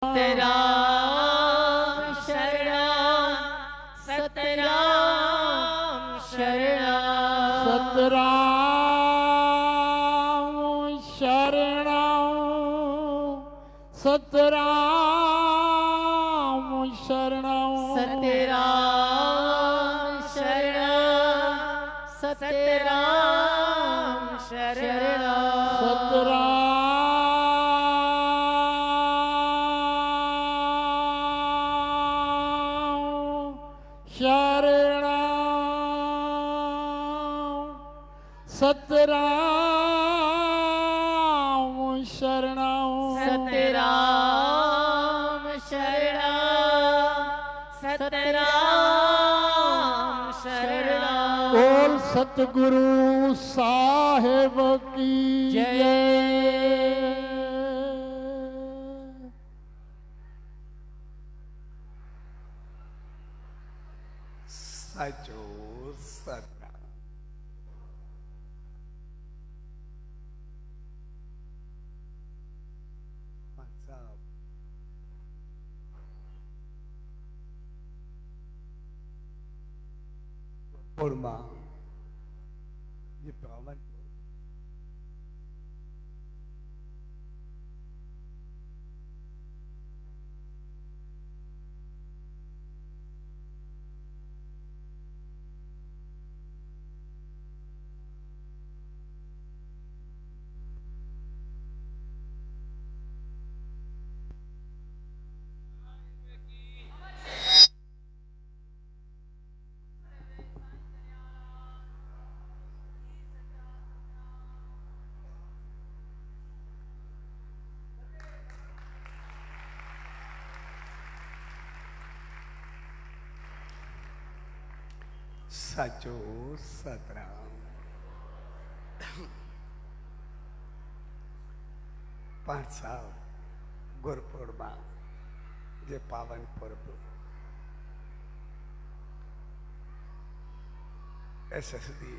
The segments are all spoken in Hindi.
सतराम शरणम सतराम शरणम सतराम शरणम सतराम शरणम सतराम शरणम सतराम शरणम सतराम शरणम सतराम शरणम सतराम शरणम सतराम शरणम बोल सतगुरु साहेब की जय। साचो सतराम पूर्मा ये पावन साचो सतराम पांच साहब गुरपुरमा जे पावन पर्व एसएसडी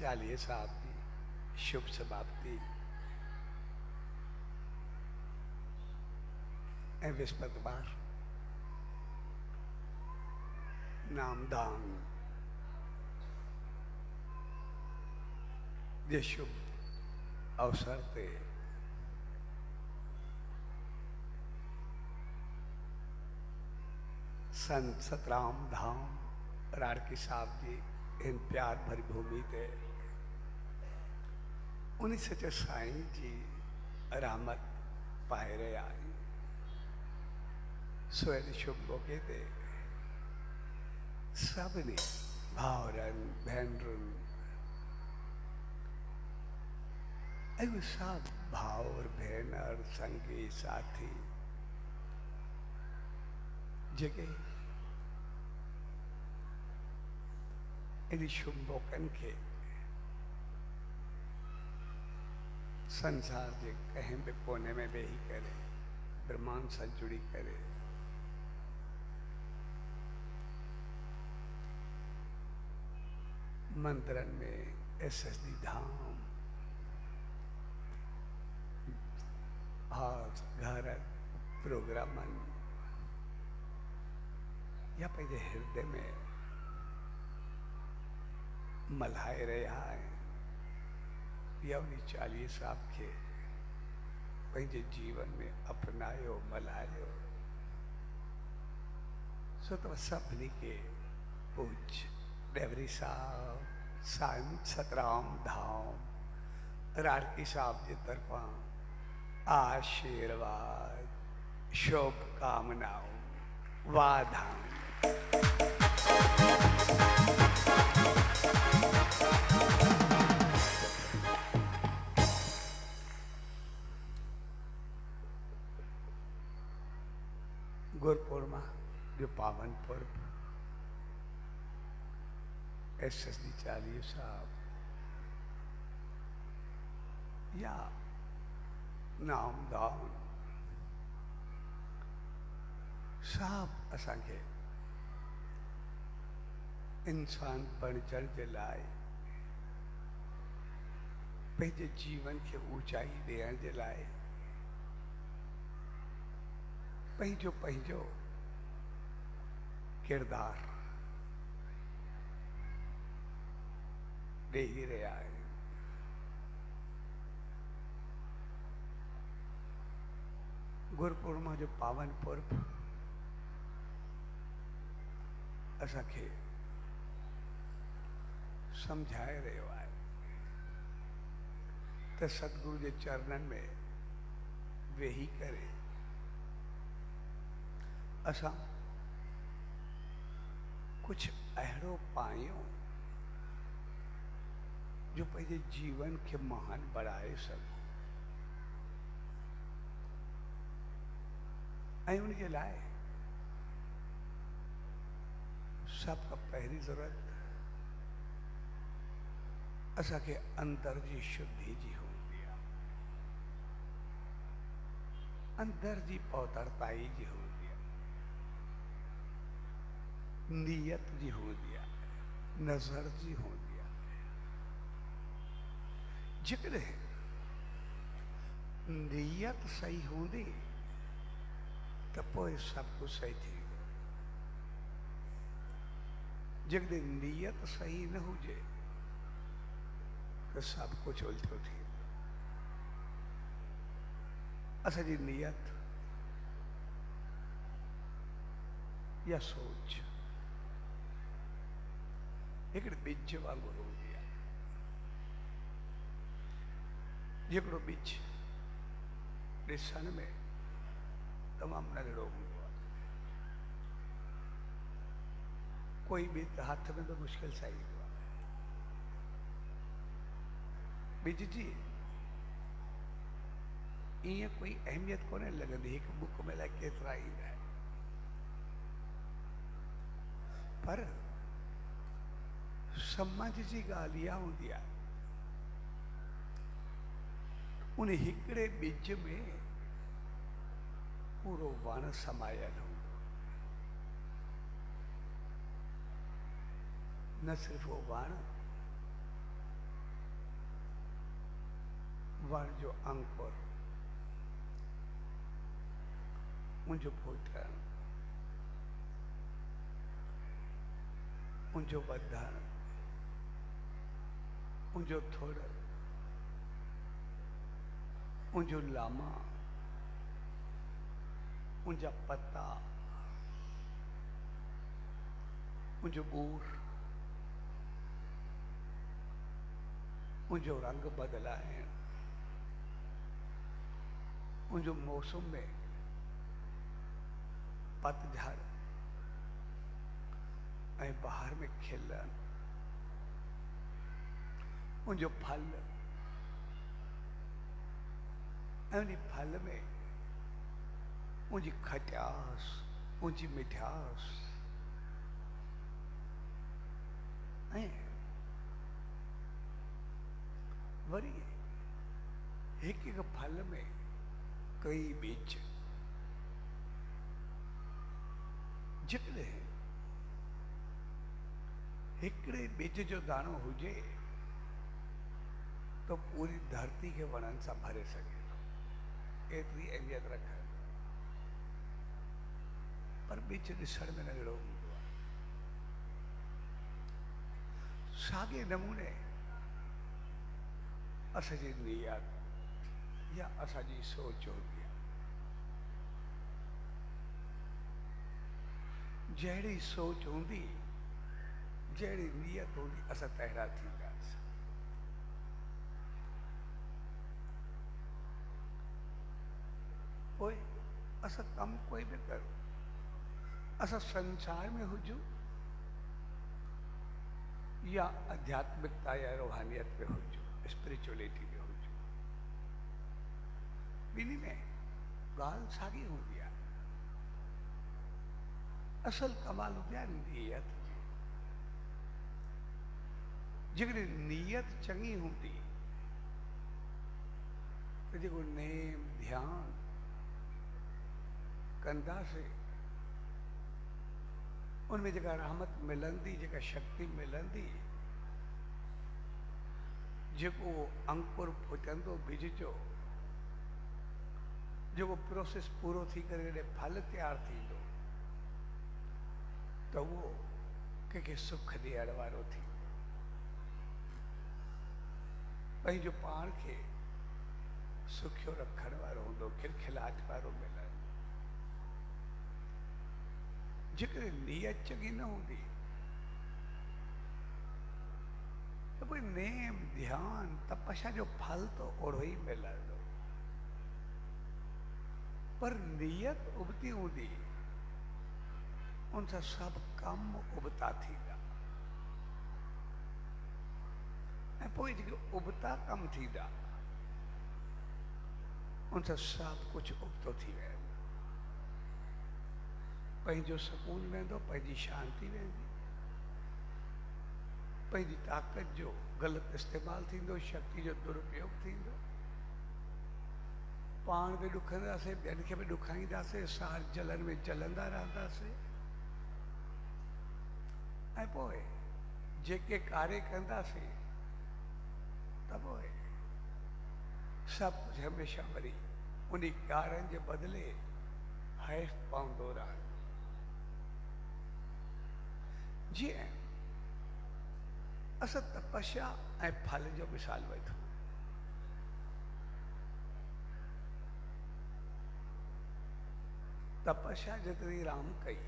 40 साहब की शुभ समाप्ति विस्पतवार नामदान ये शुभ अवसर थे संत सतराम धाम राड़की साहब जी इन प्यार भरी भूमि थे उन्हीं सचे साईं जी रहमत पाए रहे आए स्वेद शुभ मौके थे सबने भावरन बहनरन एवं सब भाव और बहनर संगी साथी जगह इन शुभ मौकन के संसार जे कहीं भी कोने में बेही करे ब्रह्मांड से जुड़ी करे मंदिरन में एसएसडी धाम घर प्रोग्राम या पे हृदय में मल्हाए रहा है या उन्हीं 40 साहब के पंहिंजे जीवन में अपनायो मल्हायो सो तो सभिनी के पूज्य देवरी साहब संत सतराम धाम राड़की साहब जी तरफा आशीर्वाद शुभकामनाओं वाधान गुरपुरमा जो पावन पर्व एसएसडी 40 साहब या नामदान सब असांखे इंसान बणजण जे लाइ पंहिंजे जीवन के ऊंचाई ॾियण जे लाइ पंहिंजो पंहिंजो किरदार ॾेई रहिया आहिनि। गुरुपूर्णिमा जो पावन पर्व असांखे सम्झाए रहियो आहे त सतगुरु जे चरणनि में वेही करे असां कुछ अहिड़ो पायूं जो पंहिंजे जीवन खे महान बढ़ाए सघूं ऐं उन जे लाइ सब खां पहिरीं ज़रूरत असांखे अंदर जी शुद्धि जी हूंदी आहे, अंदर जी पवित्रताई जी हूंदी आहे, नीयत जी हूंदी आहे, नज़र जी हूंदी आहे। जेकॾहिं नीयत सही हूंदी त पोइ सब कुछ सही थी वेंदो। जेकॾहिं नीयत सही न हुजे तो सब कुछ उल्टो थी वेंदो। असांजी नीयत या सोच हिकिड़े ॿिज वांगुरु हूंदी आहे। हिकिड़ो ॿिज ॾिसण में तमामु नंढड़ो हूंदो आहे, कोई बि त हथ में त मुश्किल सां ईंदो आहे। ॿिज जी ईअं कोई अहमियत कोन्हे लॻंदी, हिकु बुक में लाइ केतिरा ईंदा आहिनि, पर समाज जी ॻाल्हि इहा हूंदी आहे उन हिकिड़े ॿिज में पूरो वण समायल हूंदो। न सिर्फ वो वण जो अंकुर, उनजो फूटण, उनजो वधण, उनजो थोड़, उनजो लामा, उनजा पत्ता, उनजो ॿूर, उनजो रंग बदलाइण, उनजो मौसम में पतझड़ ऐं बहार में खिलण, उनजो फल ऐं उन फल में उनजी खटास, उनजी मिठास ऐं वरी हिकु हिकु फल में कई बीज। जेकॾहिं हिकिड़े बीज जो दाणो हुजे तो पूरी धरती के वणनि सां भरे सघे थो, एतिरी अहमियत रखे। पर बीज ॾिसण में नंढड़ो हूंदो आहे। साॻे नमूने असांजी नियत या असांजी सोच हूंदी आहे। जहिड़ी सोच हूंदी, जहिड़ी नियत हूंदी, असां तहिड़ा थींदासीं। पोइ असां कमु कोई बि करूं, असां संसार में हुजूं या आध्यात्मिकता या रूहानियत में हुजूं, स्पिरिचुअलिटी में हुजूं, ॿिन्ही में ॻाल्हि साॻी हूंदी आहे। असल कमाल हूंदी आहे नीयत जी। जेकॾहिं नीयत चङी हूंदी त जेको नेम ध्यानु कंदासीं उनमें जेका रहमत मिलंदी, जेका शक्ति मिलंदी, जेको अंकुर फुटंदो बीज जो, जो प्रोसेस पूरो थी करे जॾहिं फल तैयार थींदो त उहो कंहिंखे सुख ॾियण वारो थींदो, पंहिंजो पाण खे सुखियो रखण वारो हूंदो, खिलखिलाहट वारो मिलंदो। जेकॾहिं नीयत चङी न हूंदी त कोई नेम ध्यान तपस्या जो फल तो ओढ़ो ही मिलंदो, पर नीयत उबती हूंदी उन सां सभु कम उबता थींदा, ऐं पोइ जेके उबता कम थींदा उन सां सभु कुझु उबतो थी वेंदो, पंहिंजो सुकून वेंदो, पंहिंजी शांती वेंदी, पंहिंजी ताक़त जो ग़लति इस्तेमालु थींदो, शक्ति जो दुरुपयोग थींदो, पाण बि ॾुखंदासीं, ॿियनि खे बि ॾुखाईंदासीं, सार जलन में जलंदा रहंदासीं, ऐं पोइ जेके कार्य कंदासीं त पोइ सभु कुझु हमेशह वरी उन कारनि जे बदिले हैफ़ पवंदो रहंदो। जीअं असां तपस्या ऐं फल जो मिसाल वठूं, तपस्या जेतिरी राम कई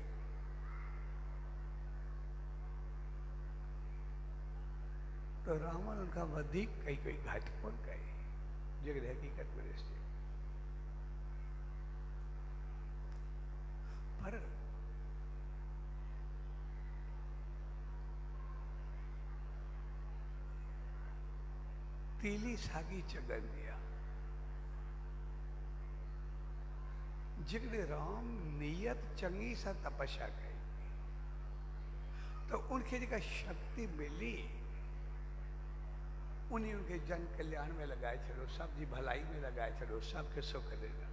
तो रावण उनखां वधीक कई, कोई घटि कोन कई, जेकॾहिं हक़ीक़त में ॾिसजे। पर तीली साॻी चॻंदी आहे, जेकॾहिं राम नियत चङी सां तपस्या कई तो उनखे जेका शक्ति मिली उनखे जन कल्याण में लगाए छॾियो, सब जी भलाई में लगाए छॾियो, सबके सुख ॾिना।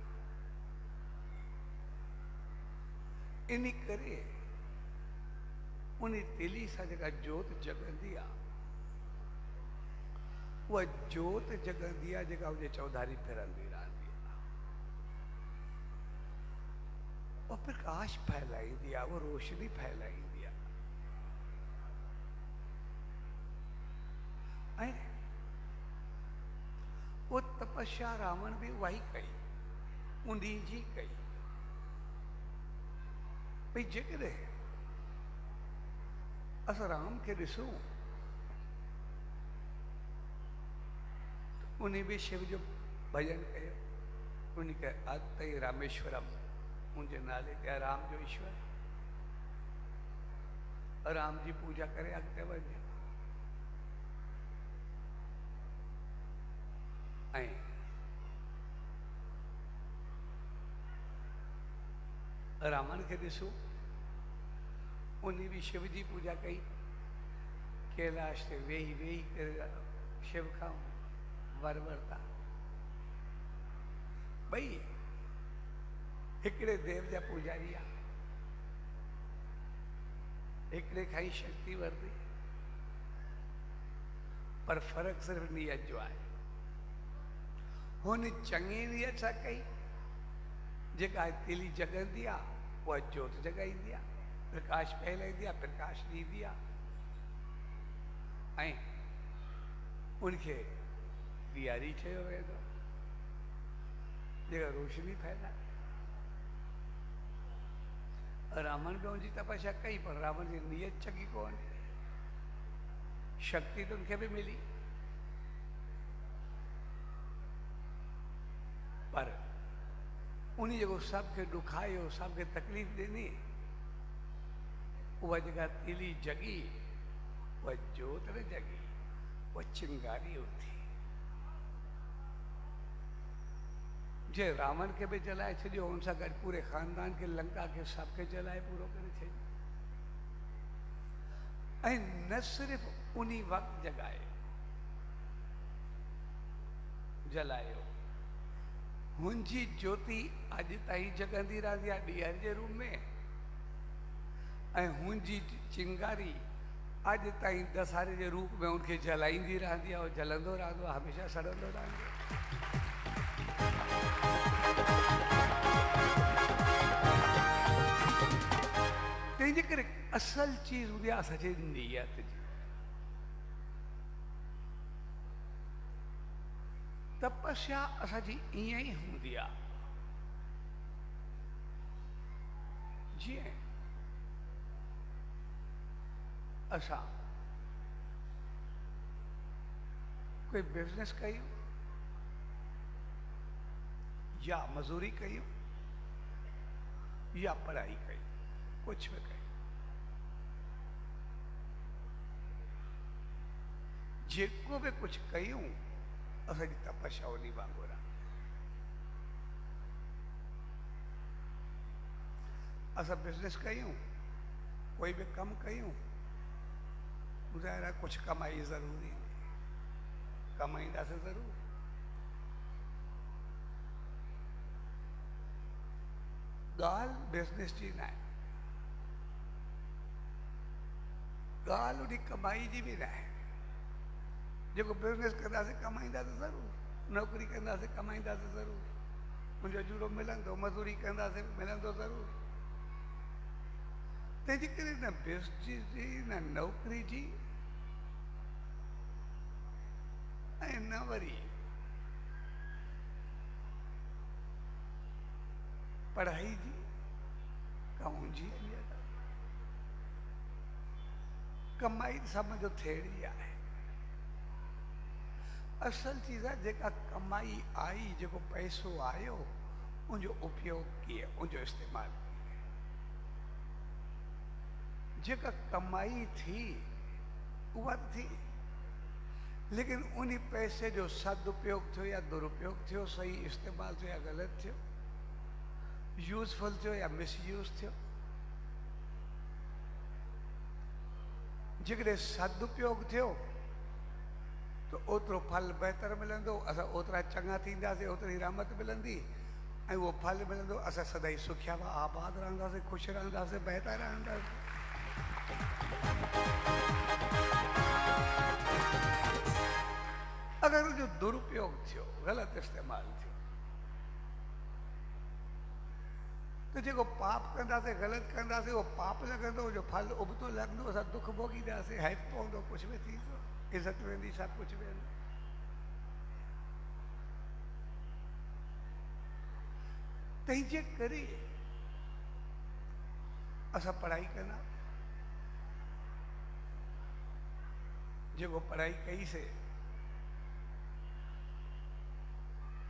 इन करे उन तिली सां जेका जोत जगंदी आहे उहा जोत जगंदी आहे जेका उनजे चौधारी फिरंदी रहंदी आहे, वो प्रकाश फैलाईंदी आहे, वो रोशनी फैलाईंदी आहे। ऐं वो तपस्या रावण भी वही कई, उन्हीं जी कई। भाई जेकॾहिं असां राम के ॾिसूं उन्हें भी शिव जो भजन कयो, उनखे अतई रामेश्वरम, उनके नाले ते राम जो ईश्वर, राम जी पूजा करे अॻिते वधे। ऐं रावण के ॾिसूं उन्हें भी शिव जी पूजा कई, कैलाश ते वेही वेही करे शिव खां वर वरता। भई हिकिड़े देव जा पुजारी आहे, हिकिड़े खां ई शक्ति वरती, पर फर्क सिर्फ नियत जो आहे। हुन चङी नियत सां कई, जेका तिली जगंदी आहे उहा जोत जगाईंदी आहे, प्रकाश फैलाईंदी आहे, प्रकाश ॾींदी आहे, ऐं उनखे ॾियारी चयो वेंदो, जेका रोशनी फैलाए। रावण बि उनजी तपस्या कई, पर रावण जी नियत चङी कोन, शक्ति तो उनखे भी मिली, पर उन्हीं जेको सबके ॾुखायो, सबके तकलीफ़ ॾिनी, उहा जेका तिली जगी उहा जोत न जगी, उहा चिंगारी उथी। जे रावण के भी जलाए छॾियो, उन सां गॾु पूरे खानदान के, लंका के सबके जलाए पूरो करे छॾियो। ऐं न सिर्फ़ उन्हीं वक़्त जगाए जलायो, हुनजी ज्योति अॼु ताईं जगंदी रहंदी आहे ॾींहर जे रूप में, ऐं हुनजी चिंगारी अॼु ताईं दशहरे जे रूप में उनखे जलाईंदी रहंदी आहे, जलंदो रहंदो आहे, हमेशह सड़ंदो रहंदो आहे। असल चीज हूंदी आहे असांजी नीयत जी। तपस्या असांजी ईअं ई हूंदी आहे जीअं असां कोई बिजनेस कयूं या मजूरी कयूं या पढ़ाई कयूं, कुछ भी कयूं, जेको भी कुछ कयूं असांजी तपस्या उन वांगुरु आहे। असां बिजनेस कयूं, कोई भी कम कयूं, ॿुधाए रहा कुछ कमाई ज़रूरी, कमाईंदासीं ज़रूर। ॻाल्हि बिजनेस जी न आहे, ॻाल्हि उन कमाई जी बि न आहे। जेको बिजनेस कंदासीं कमाईंदासीं ज़रूर, नौकरी कंदासीं कमाईंदासीं ज़रूर, मुंहिंजो अजूरो मिलंदो, मज़ूरी कंदासीं मिलंदो ज़रूर। तंहिंजे करे न बिजनेस जी न नौकरी जी ऐं न वरी पढ़ाई जी कमु जी अहमियत आहे। कमाई सम्झो थेड़ी आहे, असल चीज़ आहे जेका कमाई आई, जेको पैसो आयो उनजो उपयोग कीअं, उनजो इस्तेमालु कीअं। जेका कमाई थी उहा थी, लेकिन उन पैसे जो सदुपयोग थियो या दुरुपयोग थियो, सही इस्तेमालु थियो या ग़लति थियो, यूज़फुल थियो या मिसयूज़ थियो। जेकॾहिं सदुपयोग थियो तो ओतिरो फल बहितर मिलंदो, असां ओतिरा चङा थींदासीं, ओतिरी रहमत मिलंदी ऐं उहो फल मिलंदो, असां सदाईं सुखिया आबाद रहंदासीं, ख़ुशि रहंदासीं, बहितर रहंदासीं। अगर उनजो दुरुपयोग थियो, ग़लति इस्तेमालु थियो, त जेको पाप कंदासीं, ग़लति कंदासीं, उहो पाप लॻंदो, उनजो फल उबतो लॻंदो, असां दुख भोगींदासीं, हैप पवंदो, कुझु बि थींदो, इज़त वेंदी, सभु कुझु वेंदो। तंहिंजे करे असां पढ़ाई कंदा, जेको पढ़ाई कईसीं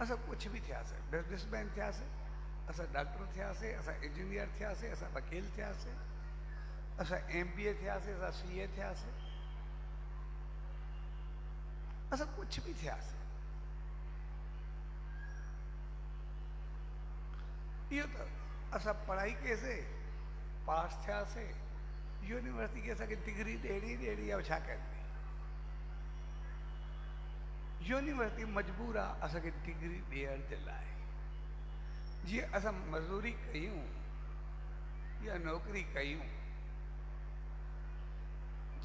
असां कुछ भी थियासीं, बिजनेसमैन थियासीं, असां डॉक्टर थियासीं, असां इंजीनियर थियासीं, असां वकील थियासीं, असां MBA थियासीं, असां CA थियासीं, असां कुछ भी थियासीं। इहो त असां पढ़ाई कईसीं, पास थियासीं, यूनिवर्सिटी खे असांखे डिग्री ॾियणी आहे, छा कंदी? यूनिवर्सिटी मजबूर आहे असांखे डिग्री ॾियण जे लाइ। जीअं असां मज़ूरी कयूं या नौकरी कयूं,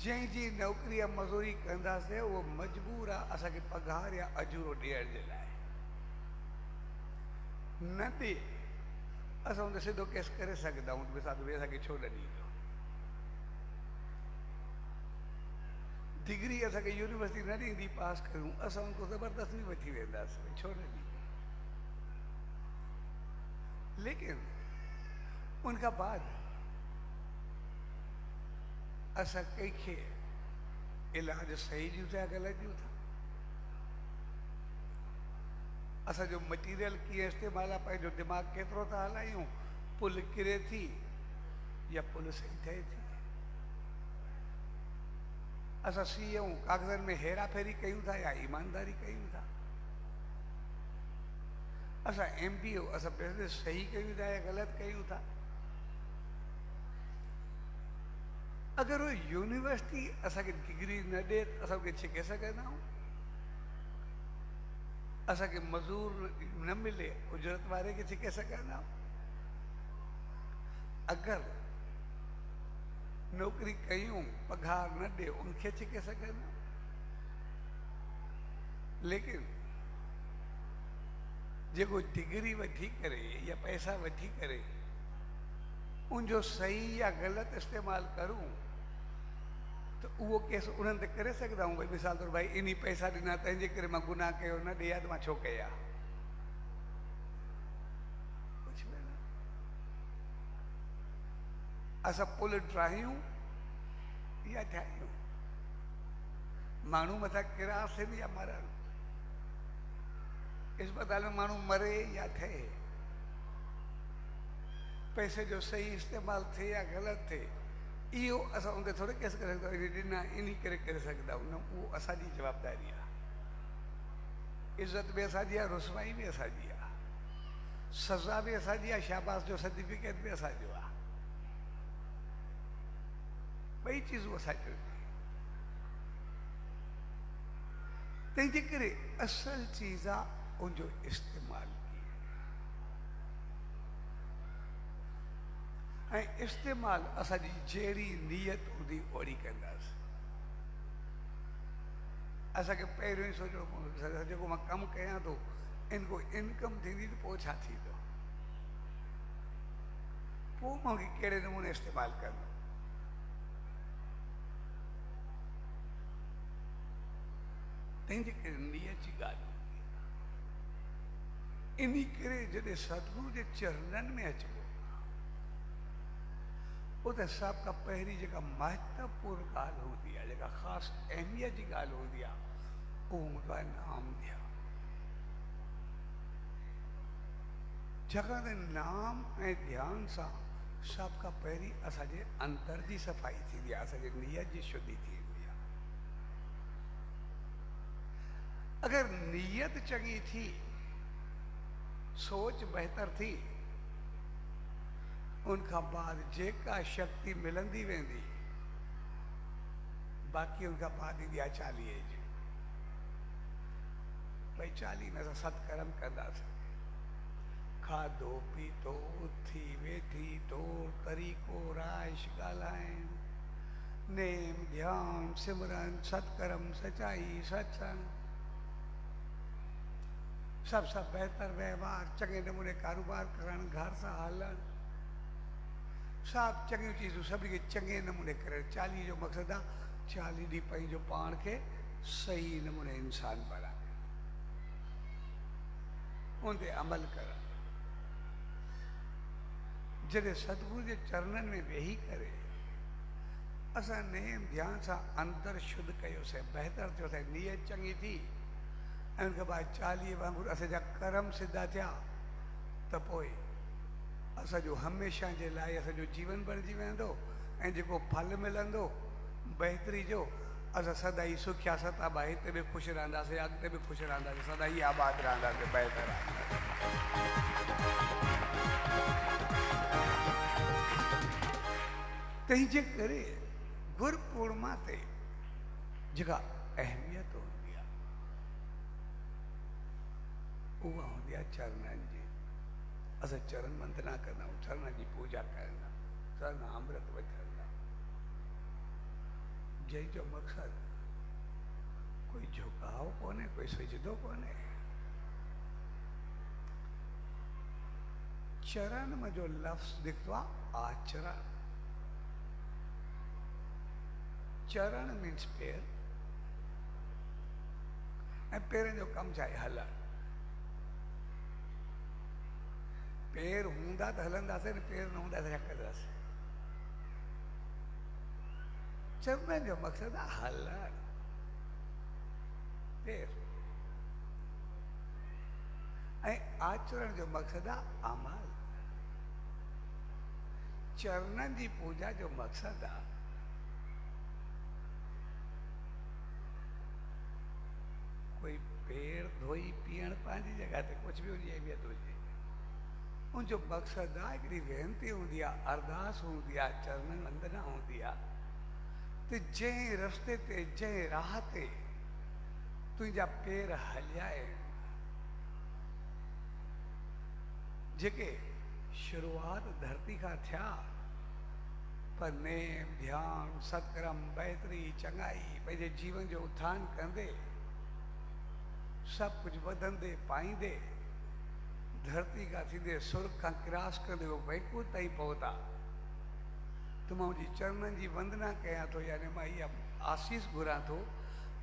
जंहिंजी नौकरी या मज़ूरी कंदासीं उहो मजबूर आहे असांखे पघार या अजूरो ॾियण जे लाइ। न ॾे असां हुन सिधो केस करे सघंदा आहियूं, असांखे छो न ॾींदो? डिग्री असांखे यूनिवर्सिटी न ॾींदी पास कयूं, असां उनको ज़बरदस्ती वठी वेंदासीं, छो न ॾींदी? लेकिन उनखां बाद असां कंहिंखे इलाज सही ॾियूं था या ग़लति ॾियूं था, असांजो मटीरियल कीअं इस्तेमालु आहे, पंहिंजो दिमाग़ केतिरो था हलायूं, पुल किरे थी या पुल सही ठहे थी। असां सीऊं कागज़नि में हेरा फेरी कयूं था या ईमानदारी कयूं था, असां MBA असां बिजनेस सही कयूं था या ग़लति कयूं था। अगर वो यूनिवर्सिटी असांखे डिग्री न ॾे त असां उनखे छिके सघंदा आहियूं, असांखे मज़ूर न मिले उजरत वारे खे छिके सघंदा आहियूं। अगर नौकरी कयूं पघार न ॾे उनखे छिके सघंदा, लेकिन जेको डिग्री वठी करे या पैसा वठी करे उनजो सही या ग़लति इस्तेमालु करूं तो उहो केस उन्हनि ते करे सघंदा आहियूं। भई मिसाल तौरु भाई इन पैसा ॾिना तंहिंजे करे मां गुनाह कयो न ॾिया त मां छो कया? कुझु बि न। असां पुल ठाहियूं या ठाहियूं, माण्हू मथां किरा थियनि या मरनि, इस्पताल में माण्हू मरे या ठहे, पैसे जो सही इस्तेमालु थिए या ग़लति थिए, इहो असां उन ते थोरे केस करे सघंदा आहियूं। ॾिना इन करे सघंदा आहियूं न, उहो असांजी जवाबदारी आहे। इज़त बि असांजी आहे, रुसवाई बि असांजी आहे, सज़ा बि असांजी आहे, शाबाश जो सर्टिफिकेट बि असांजो आहे। ॿई चीज़ूं असांजो। तंहिंजे करे असल चीज़ आहे उनजो इस्तेमालु कीअं, ऐं इस्तेमालु असांजी जहिड़ी नीयत हूंदी ओड़ी कंदासीं। असांखे पहिरियों ई सोचणो पवंदो जेको मां कमु कयां थो इन को इनकम थींदी त पोइ छा थींदो, पोइ मां कहिड़े नमूने इस्तेमालु कंदो। तंहिंजे करे नीयत जी ॻाल्हि हूंदी आहे। इन करे जॾहिं सतगुरु जे चरणनि में अचिबो उहो त सभ खां पहिरीं जेका महत्वपूर्ण ॻाल्हि हूंदी आहे, जेका ख़ासि अहमियत जी ॻाल्हि हूंदी आहे, उहो हूंदो आहे नाम ध्यानु। छाकाणि त नाम ऐं ध्यान सां सभ खां पहिरीं असांजे अंतर जी सफ़ाई थींदी आहे, असांजे नीयत जी शुद्धि थींदी आहे। अगरि नीयत चङी थी, सोच बहितर थी, उनखां बाद जेका शक्ति मिलंदी वेंदी, बाक़ी उनखां बाद ईंदी आहे 40 जी। भई 40 में असां सत्कर्म कंदासीं, खाधो पीतो उथी वेठी तौर तरीक़ो राइश ॻाल्हाइण, नेम ध्यान सिमरन सत्कर्म सचाई सत्संग, सभु बहितर व्यवहार, चङे नमूने कारोबार करणु, घर सां हलणु, सभु चङियूं चीज़ूं सभिनी खे चङे नमूने करणु। 40 जो मक़सदु आहे 40 ॾींहं पंहिंजो पाण खे सही नमूने इंसान बणाए, उन ते अमल करणु। जॾहिं सतगुरु जे चरणनि में वेही करे असां नेम ध्यान सां अंदरि शुद्ध कयोसीं, बहितर थियोसीं, नीयत चङी थी, ऐं उनखां बाद 40 वांगुरु असांजा कर्म सिधा थिया, त पोइ असांजो हमेशह जे लाइ असांजो जीवन बणिजी वेंदो, ऐं जेको फल मिलंदो बहितरी जो, असां सदाई सुखिया सताबा हिते बि ख़ुशि रहंदासीं, अॻिते बि ख़ुशि रहंदासीं, सदाई आबाद रहंदासीं, बहितर रहंदासीं। तंहिंजे करे गुरु पूर्णिमा ते जेका अहमियत हूंदी आहे उहा हूंदी आहे चरणनि जी। असां चरण वंदना कंदा आहियूं, चरणनि जी पूजा कंदा आहियूं, चरण अमृत वठंदा आहियूं, जंहिंजो मक़सदु कोई झुकाव कोन्हे, कोई सिजदो कोन्हे। चरण में जो लफ़्ज़ निकितो आहे आचरण। चरण मीन्स पेर, ऐं पेरनि जो कमु छा आहे? हलणु। पेर हूंदा त हलंदासीं, पेर न हूंदा त छा कंदासीं? चरणनि जो मक़सदु आहे हलणु, पेर, ऐं आचरण जो मक़सदु आहे अमल। चरणनि जी पूजा जो मक़सदु आहे कोई पेर धोई पीअण पंहिंजी जॻह ते, कुझु बि हुजे अहमियत हुजे, उनजो मक़सदु आहे हिकिड़ी वेनती हूंदी आहे, अरदास हूंदी आहे, चरण वंदना हूंदी आहे त जंहिं रस्ते ते जंहिं राह ते तुंहिंजा पेर हलिया आहिनि, जेके शुरूआत धरती खां थिया, पर नेम ध्यान सत्कर्म बहितरी चङाई पंहिंजे जीवन जो उत्थान कंदे, सभु कुझु वधंदे पाईंदे, धरती खां थींदे सुर्ग खां क्रॉस कंदे वो वैकुंठ ताईं पहुता, तो मां जी चरणनि जी वंदना कयां थो, यानी मां इहा आसीस घुरां थो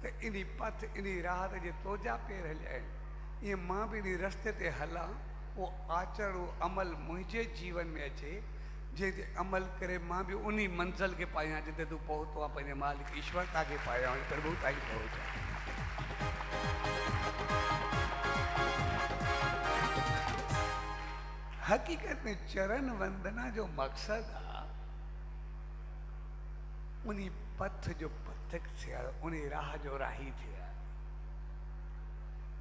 त इन पथ इन राह ते जे तुंहिंजा पेर हलिया आहिनि, ईअं मां बि इन रस्ते ते हलां, उहो आचरण उहो अमल मुंहिंजे जीवन में अचे, जंहिं ते अमल करे मां बि उन मंज़िल खे पायां जिते तूं पहुतो आहे, पंहिंजे मालिक ईश्वरता खे पायां, प्रभु ताईं पहुचां। हकीकत में चरण वंदना जो मकसद आहे उन पथ जो पथिक थिया, उन राह जो राही थिया,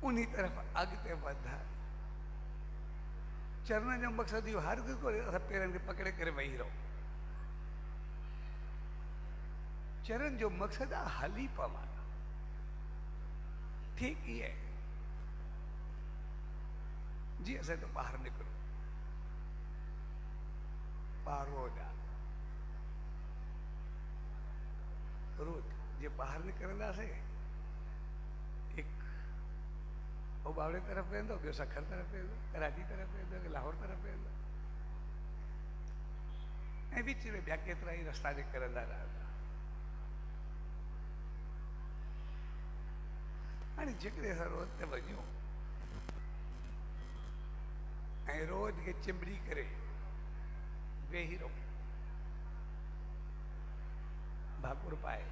उन तरफ़ अॻिते वधा। चरण जो मकसद इहो हर को पेरनि खे पकड़े करे वेही रहो। चरण जो मकसद आहे हली पवण। ठीक इहे जीअं असां तो ॿाहिरि निकिरो, ॿाहिरि रोड आहे, रोड जे ॿाहिरि निकिरंदासीं, हिकु वो बावड़े तरफ वेंदो, ॿियो सखर तरफ वेंदो, कराची तरफ वेंदो, लाहौर तरफ वेंदो, ऐं विच में ॿिया केतिरा ई रस्ता निकिरंदा रहंदा। हाणे जेकॾहिं असां रोड ते वञूं ऐं रोड खे चिंबड़ी करे वेही रहो, भाकुर पाए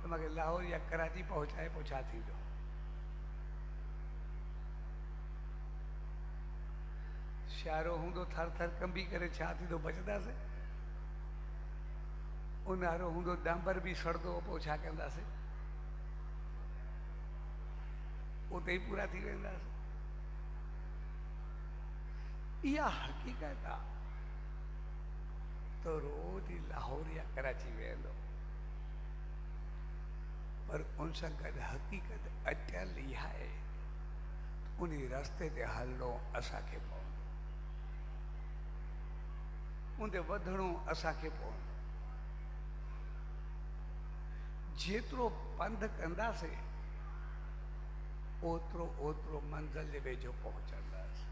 तो मूंखे लाहौर या कराची पहुचाए, पोइ छा थींदो? सियारो हूंदो थर थर कंबी करे, छा थींदो? बचंदासीं। ऊन्हारो हूंदो डांबर बि सड़ंदो, पोइ छा कंदासीं? उते ई पूरा थी वेंदासीं। इहा हकीकत आहे। तो रोज ही लाहौर या कराची वेंदो, पर उन सां गॾु हकीकत अटियल इहा आहे, उन रस्ते ते हलणो असांखे पवंदो, उन ते वधणो असांखे पवंदो। जेतिरो पंध कंदासीं ओतिरो ओतिरो मंज़िल जे वेझो पहुचंदासीं।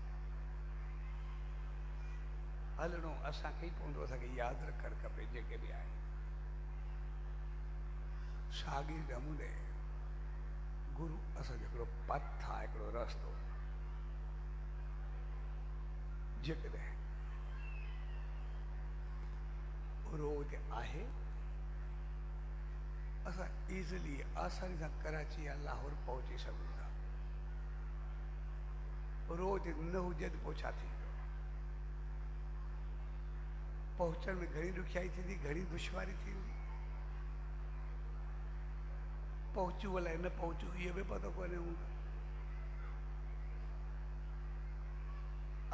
हलणो असांखे ई पवंदो, असांखे यादि रखणु खपे जेके बि आहिनि। साॻी नमूने गुरु असांजो हिकिड़ो पथ आहे, हिकिड़ो रस्तो। जेकॾहिं रोज आहे, असां ईज़िली आसानी सां कराची या लाहौर पहुची सघूं था। रोज न हुजे त पोइ छा थींदो? पहुचण में घणी ॾुखियाई थींदी, घणी दुश्वारी थींदी। पहुचूं अलाए न पहुचूं इहो बि पतो कोन्हे हूंदो।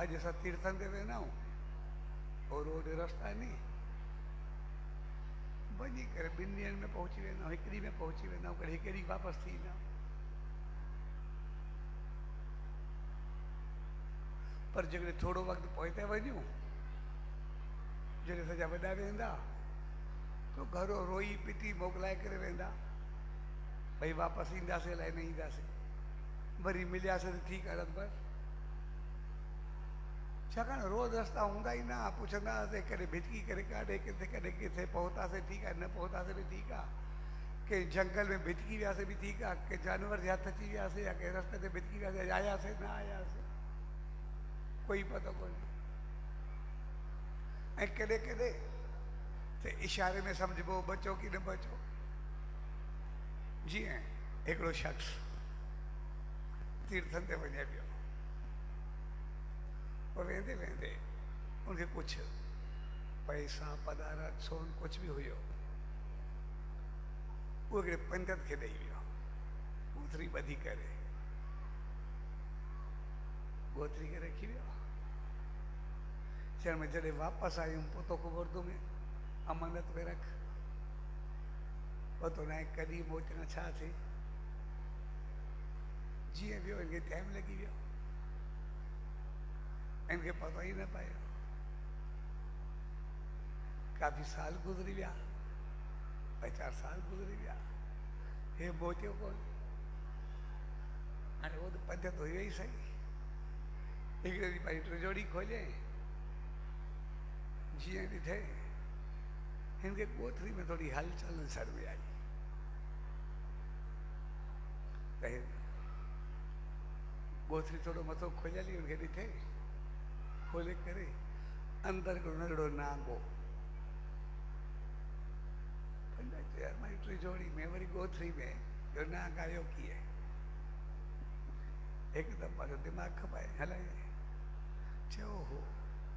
अॼु असां तीर्थनि ते वेंदा आहियूं, और रोड रस्ता नी वञी करे 2 ॾींहंनि में पहुची वेंदा आहियूं, 1 ॾींहं में पहुची वेंदा आहियूं, कॾहिं 1 ॾींहुं वापसि थी ईंदा आहियूं। पर जेकॾहिं थोरो वक़्तु पोइ ते वञूं, जॾहिं सॼा वॾा वेंदा तो घरो रोई पिटी मोकिलाए करे वेंदा, भई वापसि ईंदासीं अलाए न ईंदासीं, वरी मिलियासीं त ठीकु आहे, बसि। छाकाणि रोज़ रस्ता हूंदा ई न, पुछंदा हुआसीं, कॾहिं भिटकी करे काॾे किथे, कॾहिं किथे पहुतासीं ठीकु आहे, न पहुतासीं बि ठीकु आहे, कंहिं जंगल में भिटकी वियासीं बि ठीकु आहे, कंहिं जानवर जे हथ अची वियासीं, या कंहिं रस्ते ते भिटकी वियासीं, आयासीं न आयासीं, कोई पतो कोन्हे। ऐं कॾहिं कॾहिं त इशारे में सम्झिबो बचो की न बचो। जीअं हिकिड़ो शख़्स तीर्थनि ते वञे पियो, और वेंदे वेंदे उनखे कुझु पैसा पधारा सोन कुझु बि हुयो, उहो हिकिड़े पंडित खे ॾेई वियो, गोथरी ॿधी करे, गोथरी खे रखी वियो। चरण में जॾहिं वापसि आयूं, पोइ तोखे उर्दू में अमानत में रख, पतो न आहे कॾहिं मोचण छा थिए। जीअं वियो हिनखे टाइम लॻी वियो, इनके पतो ही न पायो। काफ़ी साल गुज़री विया, 5-4 साल गुज़री विया, हे मोटियो कोन। हाणे उहो त पंडित हुयो ई सही। हिकिड़े ॾींहुं पंहिंजी तिजोरी खोले, जीअं ॾिठे हिनखे ॻोठरी में थोरी हलचल नज़र में आई त ॻोठरी थोरो मथो खोलियल ई हुनखे ॾिठे खोले करे अंदरि हिकिड़ो नंढड़ो नांगो माई टिजोरी में वरी ॻोठरी में जो नांग आयो कीअं हिकदमि पंहिंजो दिमाग़ खपाए हलाए चयो हो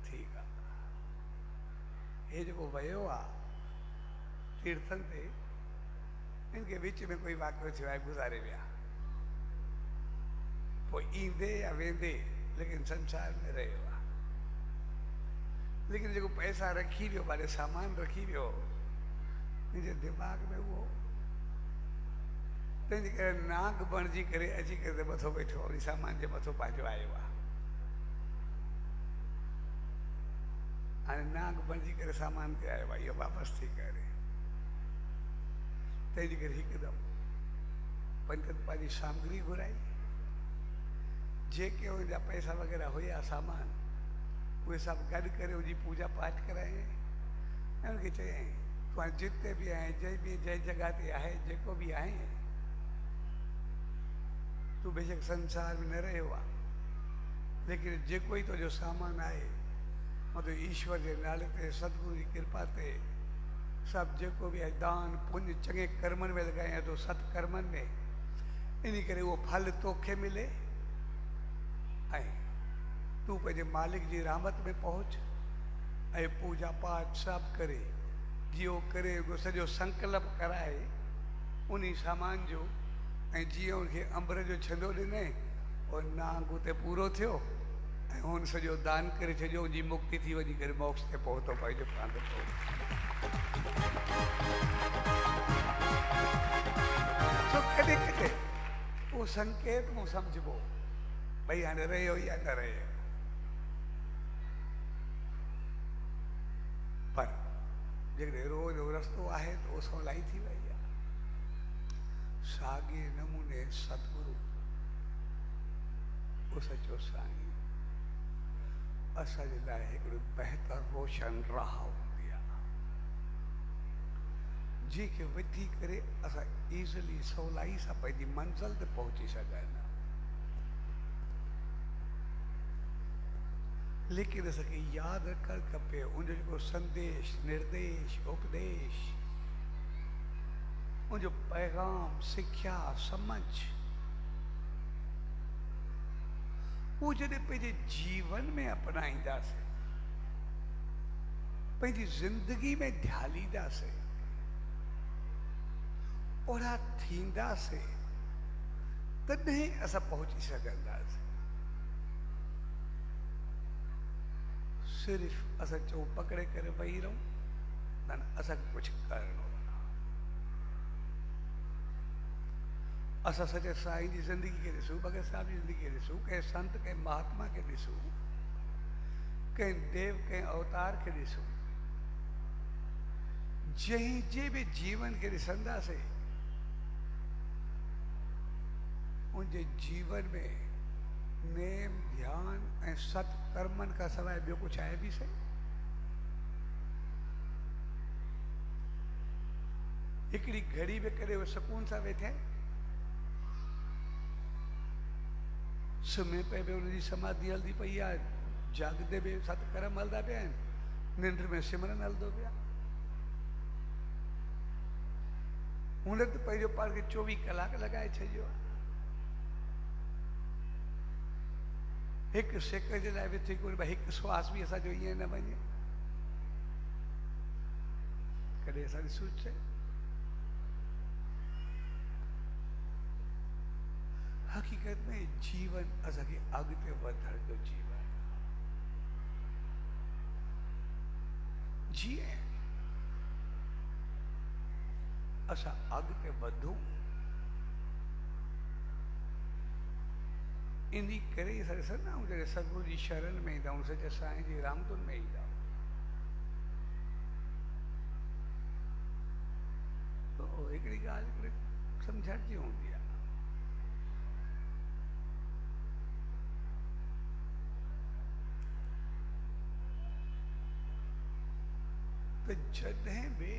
ठीकु आहे हे जेको वियो आहे तीर्थनि ते हिनखे विच में कोई वाक़ियो थियो आहे गुज़ारे विया पोइ ईंदे या वेंदे लेकिन संसार में रहियो आहे लेकिन जेको पैसा रखी वियो भले सामान रखी वियो मुंहिंजे दिमाग़ में उहो तंहिंजे करे नाग बणिजी करे अची करे मथो वेठो वरी सामान जे मथो पंहिंजो आयो आहे हाणे नाग बणिजी करे सामान ते आयो आहे इहो वापसि थी करे तंहिंजे करे हिकदमि पंडित पंहिंजी सामग्री घुराई जेके हुनजा पैसा वग़ैरह हुया सामान उहे सभु गॾु करे उनजी पूजा पाठ कराए ऐं उनखे चयईं तूं हाणे जिते बि आहे जंहिं जॻह ते आहे जेको बि आहे तूं बेशक संसार में न रहियो आहे लेकिन जेको ई तुंहिंजो सामान आहे मतलब ईश्वर जे नाले ते सतगुरु जी कृपा ते सभु जेको बि आहे दान पुण्य चङे कर्मनि में लॻायां थो सत्कर्मनि में इन करे उहो फल तोखे मिले ऐं तूं पंहिंजे मालिक जी रहमत में पहुच ऐं पूजा पाठ सभु करे जीअं करे सॼो संकल्प कराए उन सामान जो ऐं जीअं उनखे अंबर जो छंदो ॾिनई और नांग उते पूरो थियो ऐं हुन सॼो दान करे छॾियो उनजी मुक्ति थी वञी करे मोक्ष ते पहुतो पंहिंजो प्राण तो कॾहिं कॾहिं उहो संकेत मूं सम्झबो भई हाणे रहियो या न रहियो पर जेकॾहिं रोज़ रस्तो आहे त उहो सवलाई थी वई आहे साॻे नमूने सतगुरु उहो सचो साईं असांजे लाइ हिकिड़ी बहितर रोशन राह हूंदी आहे जंहिंखे वठी करे असां ईज़िली सवलाई सां पंहिंजी मंज़िल ते पहुची सघनि लेकिन असांखे यादि रखणु खपे उनजो जेको संदेश निर्देश उपदेश उनजो पैगाम सिख्या समझ वो जॾहिं पंहिंजे जीवन में अपनाईंदासीं पंहिंजी ज़िंदगी में ढालींदासीं ओड़ा थींदासीं तॾहिं असां पहुची सघंदासीं सिर्फ़ असां चऊं पकड़े करे वेही रहूं न असांखे कुझु करिणो असां सचे साईं जी ज़िंदगी खे ॾिसूं भगत साहिब जी ज़िंदगी खे ॾिसूं कंहिं संत कंहिं महात्मा खे ॾिसूं कंहिं देव कंहिं अवतार खे ॾिसूं जंहिंजे बि जीवन खे ॾिसंदासीं उनजे जीवन में नेम ध्यान ऐं सत्कर्मनि खां सवाइ ॿियो कुझु आहे बि सही हिकिड़ी घड़ी में कॾहिं उहे सुकून सां वेठा आहिनि सुम्हे पे बि उनजी समाधि हलंदी पई आहे जागदे बि सत्कर्म हलंदा पिया आहिनि निंड में सिमरन हलंदो पिया हुन त पंहिंजो पाण खे 24 कलाक लॻाए छॾियो आहे हिकु सेकंड जे लाइ विथे कोन भाई हिकु श्वास बि असांजो ईअं न वञे कॾहिं असां ॾिसूं हकीकत में जीवन असांखे अॻिते वधण जो जीवन जीअं असां अॻिते वधूं इन करे असां ॾिसंदा आहियूं जॾहिं सतगुरु जी शरण में ईंदा आहियूं सचे साईं जी रामधुन में ईंदा आहियूं हिकिड़ी ॻाल्हि सम्झण जी हूंदी आहे तो जॾहिं बि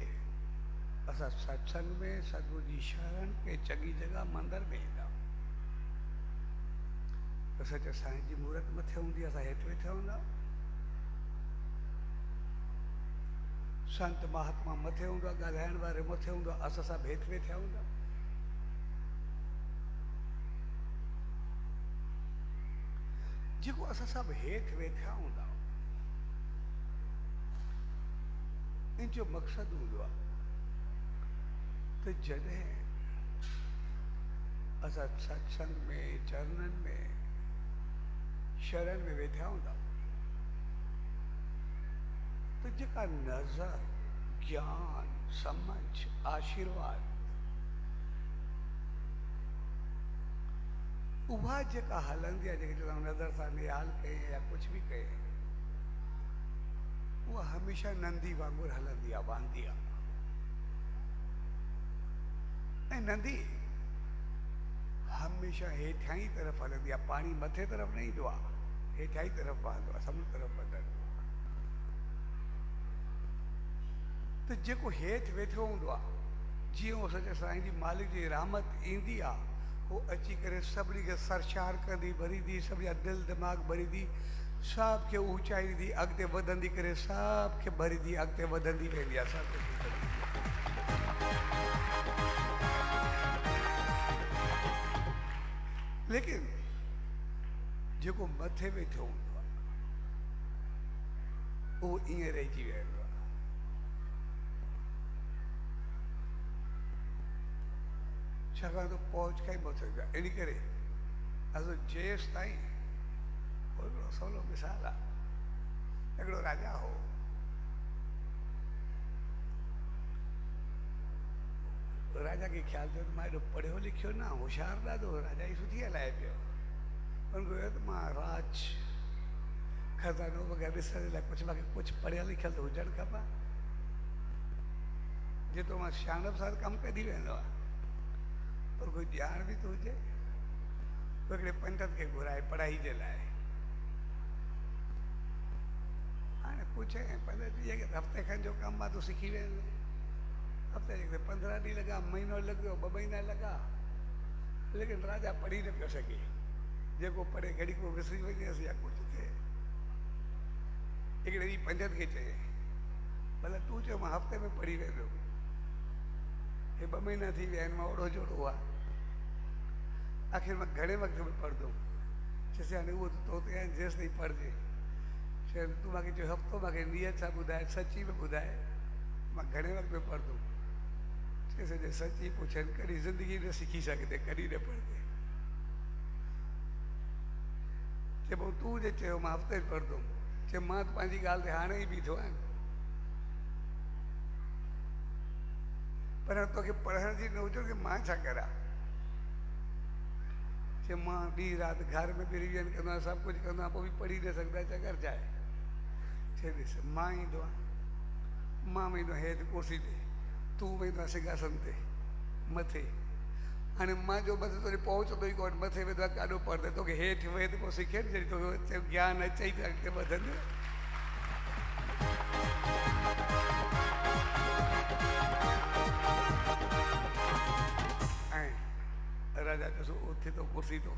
असां सत्संग में सतगुरु जी शरण के चङी जगह मंदिर में ईंदा त सच साईं जी मूर्त मथे हूंदी, असां हेठि वेठा हूंदा। संत महात्मा मथे हूंदा, ॻाल्हाइण वारे मथे हूंदा, असां सभु हेठि वेठा हूंदा। जेको असां सभु हेठि वेठा हूंदा इन जो मक़सदु हूंदो आहे त जॾहिं असां सत्संग में चरणनि में शरण में वेठा हूंदा त जेका नज़र ज्ञान समझ आशीर्वाद उहा जेका हलंदी आहे, जेके चवंदा नज़र सां निहाल कई या कुझु बि कई, उहा हमेशह नंदी वांगुरु हलंदी आहे, वांदी आहे। ऐं नंदी हमेशह हेठियां ई तरफ़ हलंदी आहे, पाणी मथे तरफ़ न ईंदो आहे, हेठियां ई तरफ़ वहंदो आहे, समुंड तरफ़ वधंदो आहे। त जेको हेठि वेठो हूंदो आहे, जीअं उहो सचे साईं जी मालिक जी रहमत ईंदी आहे, वो अची करे सभिनी खे सरशार कंदी, भरींदी, सभिनी जा दिलि दिमाग़ भरींदी, सभ खे ऊचाई ॾींदी, अॻिते वधंदी करे सभ खे भरींदी, अॻिते वधंदी वेंदी आहे, सभ खे वधंदी। लेकिन जेको मथे वेठो हूंदो आहे उहो ईअं रहिजी वेंदो आहे। छाकाणि त पहुच खां ई मथे हूंदो आहे। इन करे असां जेसि ताईं हिकिड़ो सवलो मिसाल आहे, हिकिड़ो राजा हो, राजा खे ख़्यालु थियो त मां हेॾो पढ़ियो लिखियो न, होशियारु ॾाढो, राजा जी सुठी हलाए पियो, पर हुयो त मां राज खज़ानो वग़ैरह ॾिसण लाइ कुझु पढ़ियल लिखियल त हुजणु खपे, जेतिरो मां सियाणप सां कमु कढी वेंदो आहे, पर कोई ॼाण बि थो हुजे। हिकिड़े पंडित खे घुराए पढ़ाई जे लाइ, हाणे पुछे पंडित जी खे हफ़्ते खनि जो कमु आहे, तूं सिखी वेंदो। हफ़्ते 15 ॾींहं लॻा, महीनो लॻो, 2 महीना लॻा, लेकिन राजा पढ़ी न पियो सघे। जेको पढ़े घड़ी को विसरी वञेसि या कुझु थिए। हिकिड़े ॾींहुं पंडित खे चए, भला तूं चयो मां हफ़्ते में पढ़ी वेंदो, हे 2 महीना थी विया आहिनि, मां ओड़ो जोड़ो आहे, आख़िर मां घणे वक़्त में पढ़ंदुमि? चइसि हाणे उहो त तो ते आहे, जेसि ताईं पढ़जे। शायदि तूं मूंखे चयो हफ़्तो, मूंखे नियत सां ॿुधाए, सची में ॿुधाए, मां घणे वक़्त में पढ़ंदुमि? चइसि जे सची पुछनि, कॾहिं ज़िंदगी न सिखी सघंदे, कॾहिं न पढ़ंदे। चए पोइ तूं जे चयो मां हफ़्ते में पढ़ंदुमि, चए मां त पंहिंजी ॻाल्हि ते हाणे ई बीठो आहियां, पर तोखे पढ़ण जी न हुजे की मां छा करां? चए मां ॾींहुं राति घर में बि रिविजन कंदो आहियां, सभु कुझु कंदो आहियां, पोइ बि पढ़ी न सघंदा, चकर छा आहे? चए ॾिस, मां ईंदो आहियां, मां वेंदो आहियां हेठि कुर्सी ते, तूं वेंदो आहे सिंघासन ते मथे। हाणे मां जो मथे तुंहिंजे पहुचंदो ई कोन, मथे वेंदो आहे काॾो पढ़ंदे, तोखे हेठि वेह त पोइ सिखे न, जॾहिं तोखे ज्ञान अचे ई त अॻिते वधंदे। राजा चयोसि उथी तो कुर्सी तो,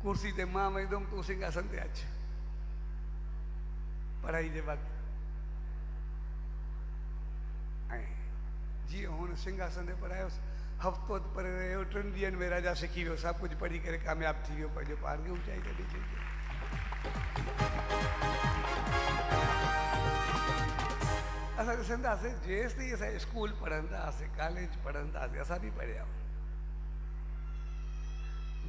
कुर्सी ते मां वेंदुमि, तूं सिंघासन ते अच पढ़ाई जे वक़्तु। ऐं जीअं हुन सिंघासन ते पढ़ायोसि, हफ़्तो परे रहियो, 3 ॾींहंनि में राजा सिखी वियो, सभु कुझु पढ़ी करे कामयाबु थी वियो, पंहिंजो पाण खे ऊचाई ते ॾिसी। असां ॾिसंदासीं जेसि ताईं असां स्कूल पढ़ंदा हुआसीं, कॉलेज पढ़ंदा हुआसीं, असां बि पढ़िया,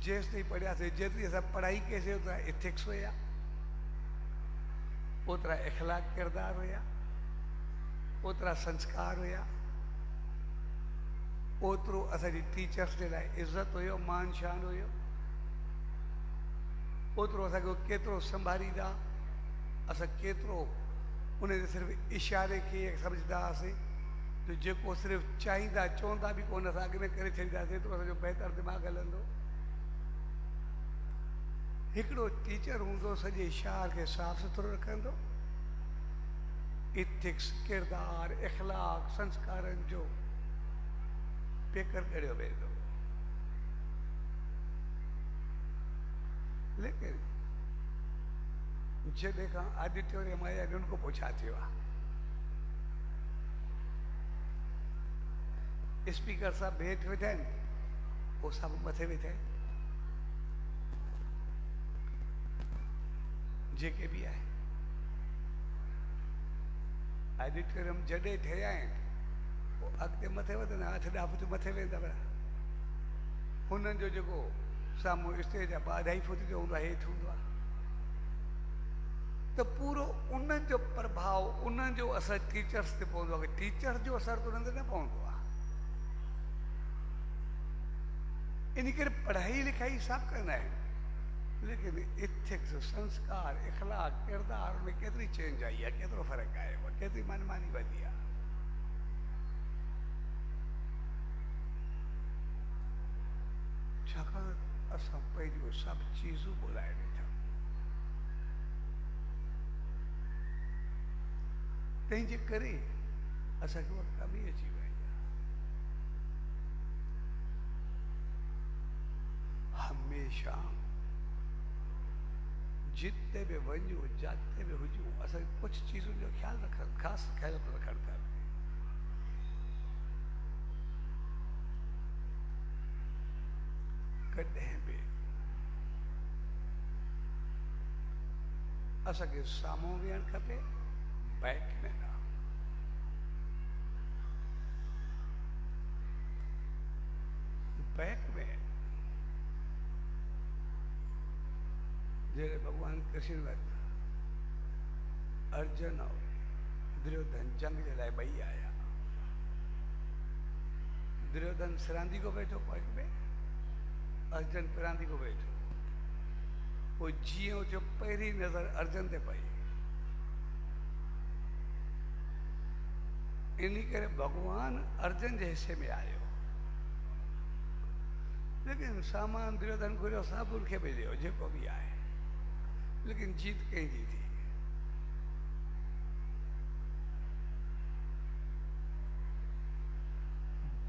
जेसि ताईं पढ़ियासीं, जेतिरी असां पढ़ाई कईसीं ओतिरा इथिक्स हुया, ओतिरा इख़लाक़ किरदार हुया, ओतिरा संस्कार हुया, ओतिरो असांजी टीचर्स जे लाइ इज़त हुयो, मान शान हुयो, ओतिरो असांखे केतिरो संभालींदा, असां केतिरो उन जे सिर्फ़ु इशारे खे सम्झंदा हुआसीं, जो जेको सिर्फ़ु चाहींदा चवंदा बि कोन, असां अॻ में करे छॾींदासीं, एतिरो असांजो बहितर दिमाग़ हलंदो। हिकिड़ो टीचर हूंदो, सॼे शहर खे साफ़ सुथरो रखंदो, इथिक्स, किरदार, इखलाक, संस्कारनि जो पेकर करियो वेंदो। लेकिन जॾहिं खां ऑडिटोरियम आया आहिनि उनको पोइ छा थियो आहे? स्पीकर साहब हेठि वेठा आहिनि, पोइ सभु मथे वेठा आहिनि, जेके बि आहे। ऑडिटोरियम जॾहिं ठहिया आहिनि पोइ अॻिते मथे वधंदा, 8-10 फुट मथे वेंदा पिया। हुननि जो जेको साम्हूं स्टेज आहे 2-2.5 फुट जो हूंदो आहे, हेठि हूंदो आहे। त पूरो उन्हनि जो प्रभाव, उन्हनि जो असर टीचर्स ते पवंदो आहे। टीचर जो असर त उन्हनि ते न पवंदो आहे। इन करे पढ़ाई लिखाई सभु कंदा आहिनि, लेकिन इथिक्स, संस्कार, इखलाक, किरदार में केतिरी चेंज आई आहे, केतिरो फ़र्क़ु आयो आहे, केतिरी मनमानी वधी आहे। छाकाणि असां पंहिंजूं सभु चीज़ूं भुलाए ॾिठा। तंहिंजे करे असांखे उहा कमी अची वई आहे। हमेशा जिते भी वञूं, जाते भी हुजूं, असांखे कुछ चीज़ों जो ख्याल रखणु, ख़ासि ख्याल रखणु खपे। कॾहिं बि असांखे साम्हूं वेहणु खपे, बैक में न। बैक में जैसे भगवान कृष्ण वटि अर्जुन और दुर्योधन जंग जे लाइ ॿई आया। दुर्योधन सिरांदी को वेठो बैक में, अर्जुन पिरांदी को वेठो। पोइ जीअं जो पहिरीं नज़र अर्जुन ते पई, इन करे भगवान अर्जुन जे हिस्से में आयो। लेकिन सामान दुर्योधन घुरियो, साबुन खे बि ॾियो, जेको बि आहे, लेकिन जीत कंहिंजी थी?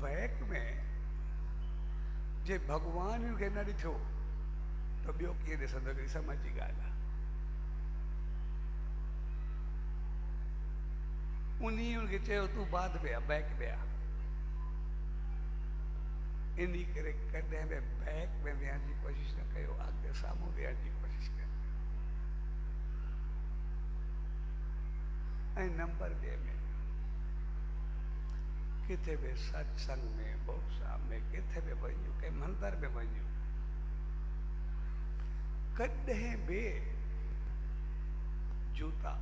बैक में जे भगवान खे न ॾिठो त ॿियो कीअं ॾिसंदो? हिकिड़ी समझ जी ॻाल्हि आहे। उन्हीअ खे चयो तूं बाद में आ, बैक में आ। इन करे कॾहिं बि बैक में वेहण जी कोशिशि न कयो, अॻिते साम्हूं वेहण जी कोशिशि कयो। ऐं नंबर 2 में किथे बि सत्संग में, भोसा में, किथे बि वञूं, कंहिं मंदर में वञूं, कॾहिं बि जूता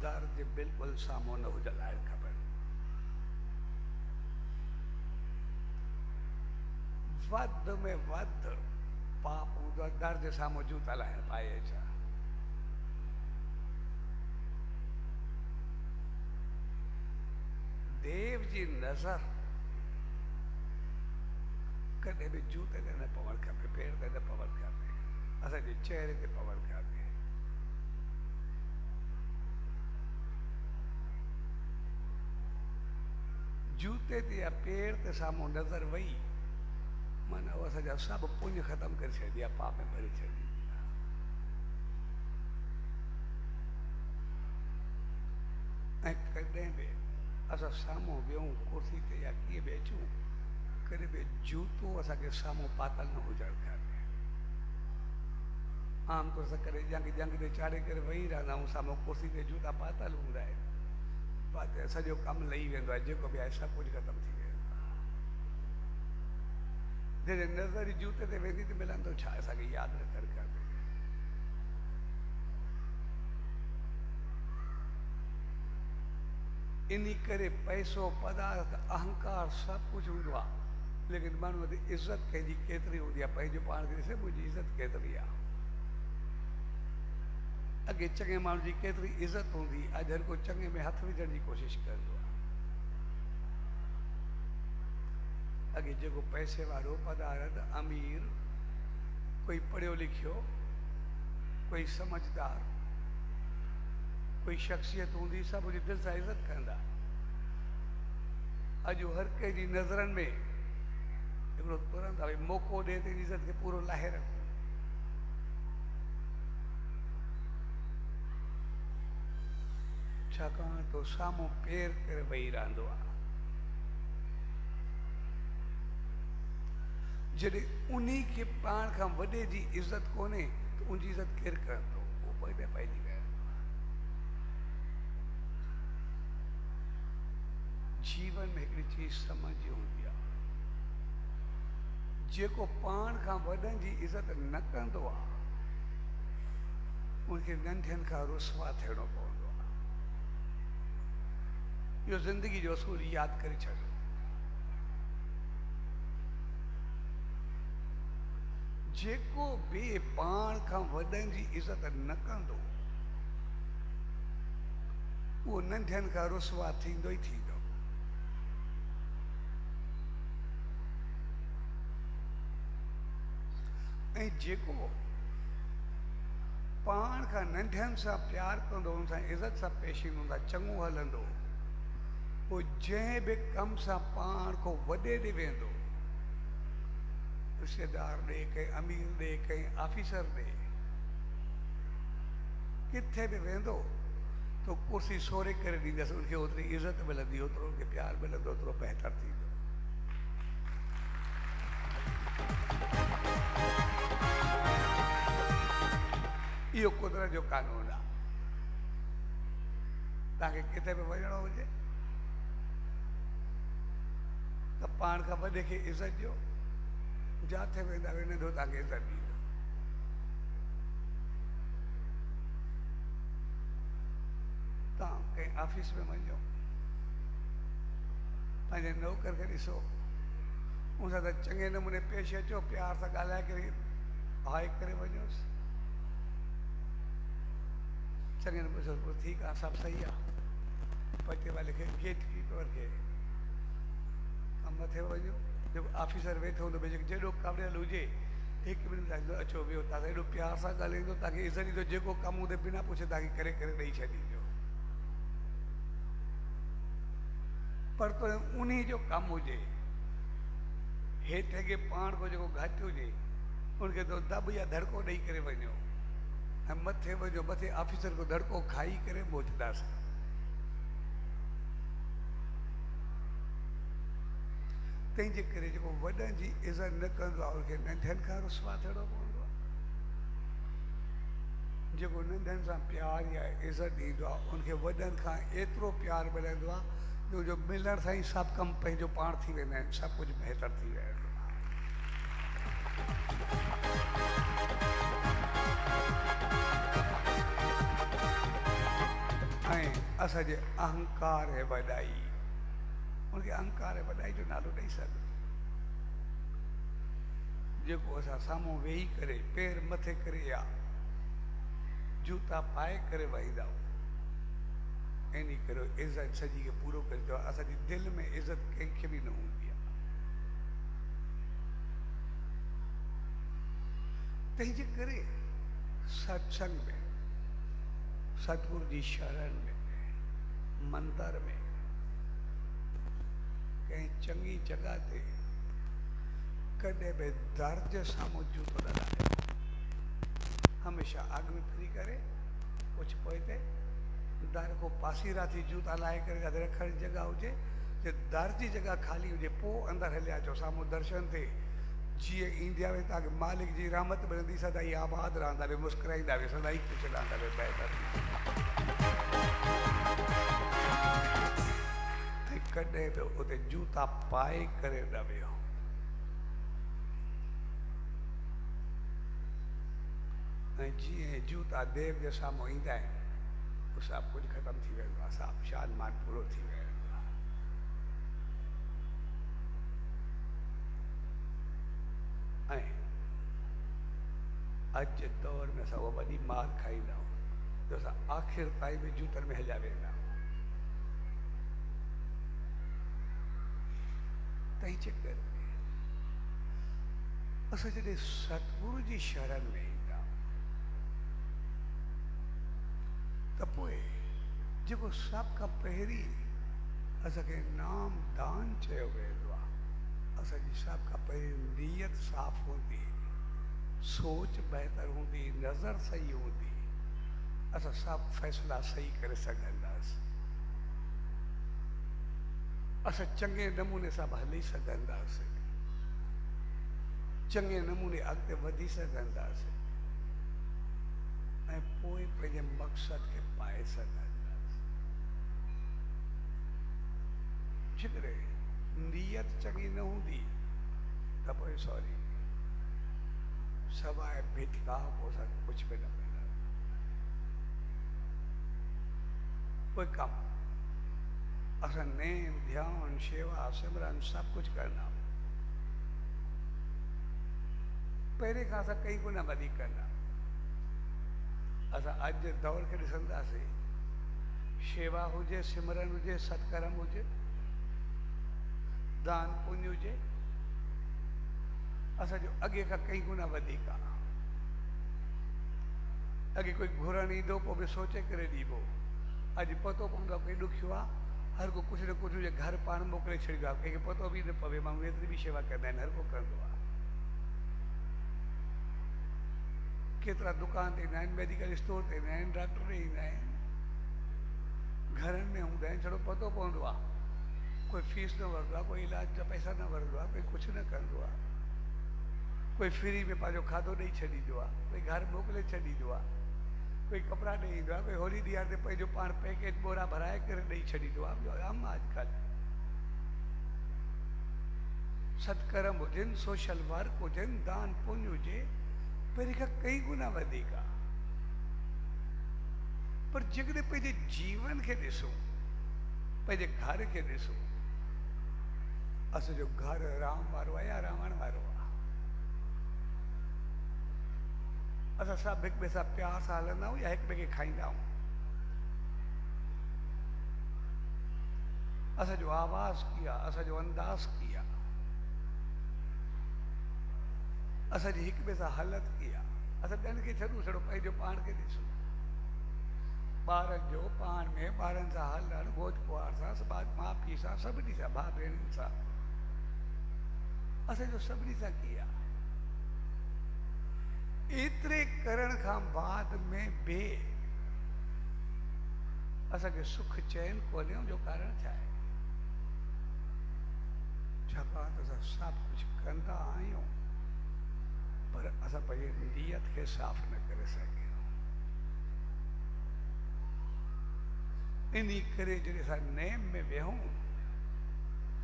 दर जे बिल्कुलु साम्हूं न हुजणु खपनि। वधि में वधि पाप हूंदो आहे दर जे साम्हूं जूता लाहिण पाए छा। देव जी नज़र कॾहिं बि जूते ते न पवणु खपे, पेर ते न पवणु खपे, असांजे चहिरे ते पवणु खपे। जूते ते या पेर ते साम्हूं नज़र वई माना उहा असांजा सभु पुण्य ख़तमु करे छॾी आहे, पाप में भरे छॾी आहे। ऐं कॾहिं बि असां साम्हूं वियूं कुर्सी ते या कीअं बि अचूं, कॾहिं बि जूतो असांखे साम्हूं पातल न हुजणु खपे। आमतौर सां करे जंग ते चाढ़े करे वेही रहंदा आहियूं, साम्हूं कुर्सी ते जूता पातल हूंदा आहिनि, पाते सॼो कमु लही वेंदो आहे, जेको बि आहे सभु कुझु ख़तमु थी वेंदो आहे। जॾहिं नज़र जूते ते वेंदी त मिलंदो छा, असांखे यादि न करणु खपे। इन करे पैसो, पदार्थ, अहंकार सभु कुझु हूंदो आहे, लेकिन माण्हूअ ते इज़त कंहिंजी केतिरी हूंदी आहे, पंहिंजो पाण खे ॾिसे मुंहिंजी इज़त केतिरी आहे। अॻे चङे माण्हू जी केतिरी इज़त हूंदी, अॼु हर को चङे में हथु विझण जी कोशिशि कंदो आहे। अॻे जेको पैसे वारो, पदार्थ, अमीर, कोई पढ़ियो लिखियो, कोई समझदार, कोई शख्सियत हूंदी सभु जी दिलि सां इज़त कंदा। अॼु हर कंहिं जी नज़रनि में हिकिड़ो तुरंत भई मौक़ो ॾे त इज़त खे पूरो लाहे रखो। छाकाणि तो साम्हूं पेर करे वेही रहंदो आहे। जॾहिं उन्ही खे पाण खां वॾे जी इज़त कोन्हे त उनजी इज़त केरु कंदो? उहो पंहिंजी विहंदो आहे। जीवन में हिकिड़ी चीज़ सम्झी हूंदी आहे, जेको पाण खां वॾनि जी इज़त न कंदो आहे उनखे नंढनि खां रुसवा थियणो पवंदो आहे। इहो ज़िंदगी जो असूल यादि करे छॾियो। जेको बि पाण खां वॾनि जी इज़त न कंदो उहो नंढनि खां रुसवा थींदो ई थींदो। ऐं जेको पाण खां नंढनि सां प्यार कंदो, उन सां इज़त सां पेश ईंदो, चङो हलंदो, पोइ जंहिं बि कम सां पाण खां वॾे ॾे वेंदो, रिश्तेदार ॾे, कंहिं अमीर ॾे, कंहिं ऑफिसर ॾे, किथे बि वेंदो तो कुर्सी सोरे करे ॾींदसि। उनखे ओतिरी इज़त मिलंदी, ओतिरो उनखे प्यार मिलंदो, ओतिरो बहितर थींदो। इहो कुदरत जो कानून आहे। तव्हांखे किथे बि वञिणो हुजे त पाण खां वॾे खे इज़त ॾियो, जिथे वेंदा वेंदो तव्हांखे इज़त ॾींदो। तव्हां कंहिं ऑफिस में वञो, पंहिंजे नौकर खे ॾिसो, उन सां त चङे नमूने पेश अचो, प्यार सां ॻाल्हाए करे हाय करे वञोसि। चङे नमूने सोचो ठीकु आहे, सभु सही आहे। पटे वाले खे, गेट कीपर खे, मथे वञो, जेको ऑफिसर वेठो हूंदो, जेॾो कमरियल हुजे, हिकु मिनट अचो वियो, तव्हां एॾो प्यार सां ॻाल्हाईंदो, तव्हांखे इज़त ॾींदो, जेको कमु हूंदो बिना पुछे तव्हांखे करे करे ॾेई छॾींदो। पर तो उन जो कमु हुजे, हेठि खे पाण को जेको घटि हुजे उनखे तो दॿ या धड़को ॾेई करे वञो, ऐं मथे वञो, मथे ऑफिसर को धड़को खाई करे मोटंदासीं। तंहिंजे करे जेको वॾनि जी इज़त न कंदो आहे उनखे नंढनि खां रुसवा थियणो पवंदो आहे। जेको नंढनि सां प्यार या इज़त ॾींदो आहे उनखे वॾनि खां एतिरो प्यार मिलंदो आहे जो मिलण सां ई सभु कमु पंहिंजो पाण थी वेंदा आहिनि, सभु कुझु बहितर थी वेंदो आहे। ऐं असांजे अहंकार ऐं वॾाई, उनखे अहंकार ऐं वॾाई जो नालो ॾेई सघो। जेको असां साम्हूं वेही करे पेर मथे करे या जूता पाए करे वेहींदा आहियूं, इन करे इज़त सॼी खे पूरो करे थो। असांजी दिलि में इज़त कंहिंखे बि न हूंदी आहे। तंहिंजे करे सत्संग में, सतगुरु जी शरण में, मंदर में, कंहिं चङी जॻह ते कॾहिं बि दर्ज साम्हूं जूतो न लॻायो। हमेशह अॻु में फिरी करे कुझु पोइते दर को पासीरा थी जूता लाहे करे जिते रखण जी जॻह हुजे, जे दर जी जॻह ख़ाली हुजे, पोइ अंदरि हलिया अचो, साम्हूं दर्शन थिए। जीअं ईंदिया वे तव्हांखे मालिक जी रहमत मिलंदी, सदाई आबाद रहंदा वे, मुस्कुराईंदा वे, सदाई ख़ुशि रहंदा वे, बहितर। ऐं कॾहिं बि उते जूता पाए करे न वियो। ऐं जीअं जूता देव जे साम्हूं ईंदा आहिनि, उहो सभु कुझु ख़तमु थी वेंदो आहे, सभु शान मान पूरो थी वेंदो आहे। ऐं अॼु जे दौर में असां उहा वॾी मार खाईंदा आहियूं जो असां आख़िर ताईं बि जूतनि में हलिया वेंदा आहियूं। तंहिंजे करे असां जॾहिं सतगुरु जी शरण में ईंदा त पोइ जेको सभ खां पहिरीं असांखे नाम दान चयो वेंदो आहे। असांजी सभ खां पहिरीं नीयत साफ़ हूंदी, सोच बहितर हूंदी, नज़र सही हूंदी, असां सभु फ़ैसिला सही करे सघंदासीं। असां चङे नमूने सां हली सघंदासीं, चङे नमूने अॻिते वधी सघंदासीं ऐं पोइ पंहिंजे मक़सद खे पाए सघंदासीं। जेकॾहिं नीयत चङी न हूंदी त पोइ सॉरी सवाइ भिटका पोइ असांखे कुझु बि न मिलंदो। कोई कमु असां नेम ध्यान शेवा सिमरन सभु कुझु कंदा, पहिरें खां असां कई गुना वधीक कंदा। असां अॼु जे दौर खे ॾिसंदासीं, शेवा हुजे, सिमरन हुजे, सत्कर्म हुजे, दान पुण्य हुजे, असांजो अॻे खां कई गुना वधीक आहे। अॻे कोई घुरण ईंदो पोइ बि सोचे करे ॾीबो, अॼु पतो पवंदो आहे कोई ॾुखियो आहे, हर को कुझु न कुझु हुजे घर पाण मोकिले छॾींदो आहे, कंहिंखे पतो बि न पवे। माण्हू एतिरी बि शेवा कंदा आहिनि, हर को कंदो आहे। केतिरा दुकान ते ईंदा आहिनि, मेडिकल स्टोर ते ईंदा आहिनि, डॉक्टर ईंदा आहिनि, घरनि में हूंदा आहिनि, छड़ो पतो पवंदो आहे। कोई फीस न वठंदो आहे, कोई इलाज जा पैसा न वठंदो आहे, कोई कुझु न कंदो आहे, कोई फ्री में पंहिंजो खाधो ॾेई छॾींदो आहे, कोई घर मोकिले छॾींदो आहे, कोई कपिड़ा ॾेई ईंदो आहे, कोई होली ॾियार ते पंहिंजो पाण पैकेज बोरा भराए करे ॾेई छॾींदो आहे। आम अॼुकल्ह सत्कर्म हुजनि, सोशल वर्क हुजनि, दान पुण्य हुजे, पहिरीं खां कई गुना वधीक आहे। पर जेकॾहिं पंहिंजे जीवन खे ॾिसूं, पंहिंजे घर खे ॾिसूं, असांजो घर राम वारो आहे या रावण वारो आहे? असां सभु हिक ॿिए सां प्यार सां हलंदा आहियूं या हिक ॿिए खे खाईंदा आहियूं? असांजो आवाज़ कीअं आहे, असांजो अंदाज़ कीअं आहे, असांजी हिक ॿिए सां हालत कीअं आहे? असां ॿियनि खे छॾूं, छड़ो पंहिंजो पाण खे ॾिसूं। ॿारनि जो पाण में ॿारनि सां हलणु, घोट कुंवार सां, माउ पीउ सां, सभिनी सां, भाउ भेणुनि सां, असांजो सभिनी सां कीअं आहे? एतिरे करण खां बाद में बि असांखे सुख चैन कोन्हे, जो कारण छा आहे? छाकाणि त असां सभु कुझु कंदा आहियूं, पर असां पंहिंजी नीयत खे साफ़ न करे सघियूं। इन करे जॾहिं असां नेम में वेहूं,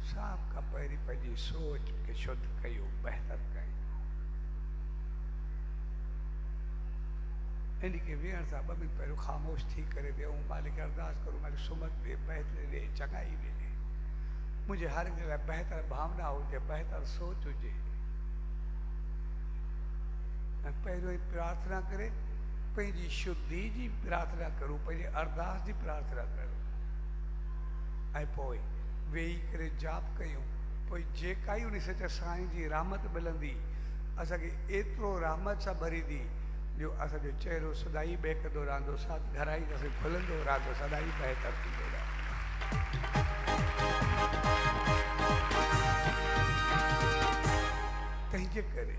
सभ खां पहिरीं पंहिंजी सोच खे शुद्ध कयूं, बहितर कयूं। इन खे वेहण सां 2 मिंट पहिरियों ख़ामोश थी करे वेहूं, मालिक अरदास करूं, मालिक सुमत ॾे, बहितरी ॾे, चङाई ॾे, मुंहिंजे हर जे लाइ बहितर भावना हुजे, बहितर सोच हुजे। ऐं पहिरियों ई प्रार्थना करे पंहिंजी शुद्धि जी प्रार्थना करूं, पंहिंजे अरदास जी प्रार्थना करूं, ऐं पोइ वेही करे जाप कयूं। पोइ जेका ई उन सच साईं जी रहमत मिलंदी, असांखे एतिरो रहमत सां भरींदी जो असांजो चहिरो सदाई ॿहकंदो रहंदो, घराई असां खुलंदो रहंदो, सदाई बहितर थींदो रहंदो। तंहिंजे करे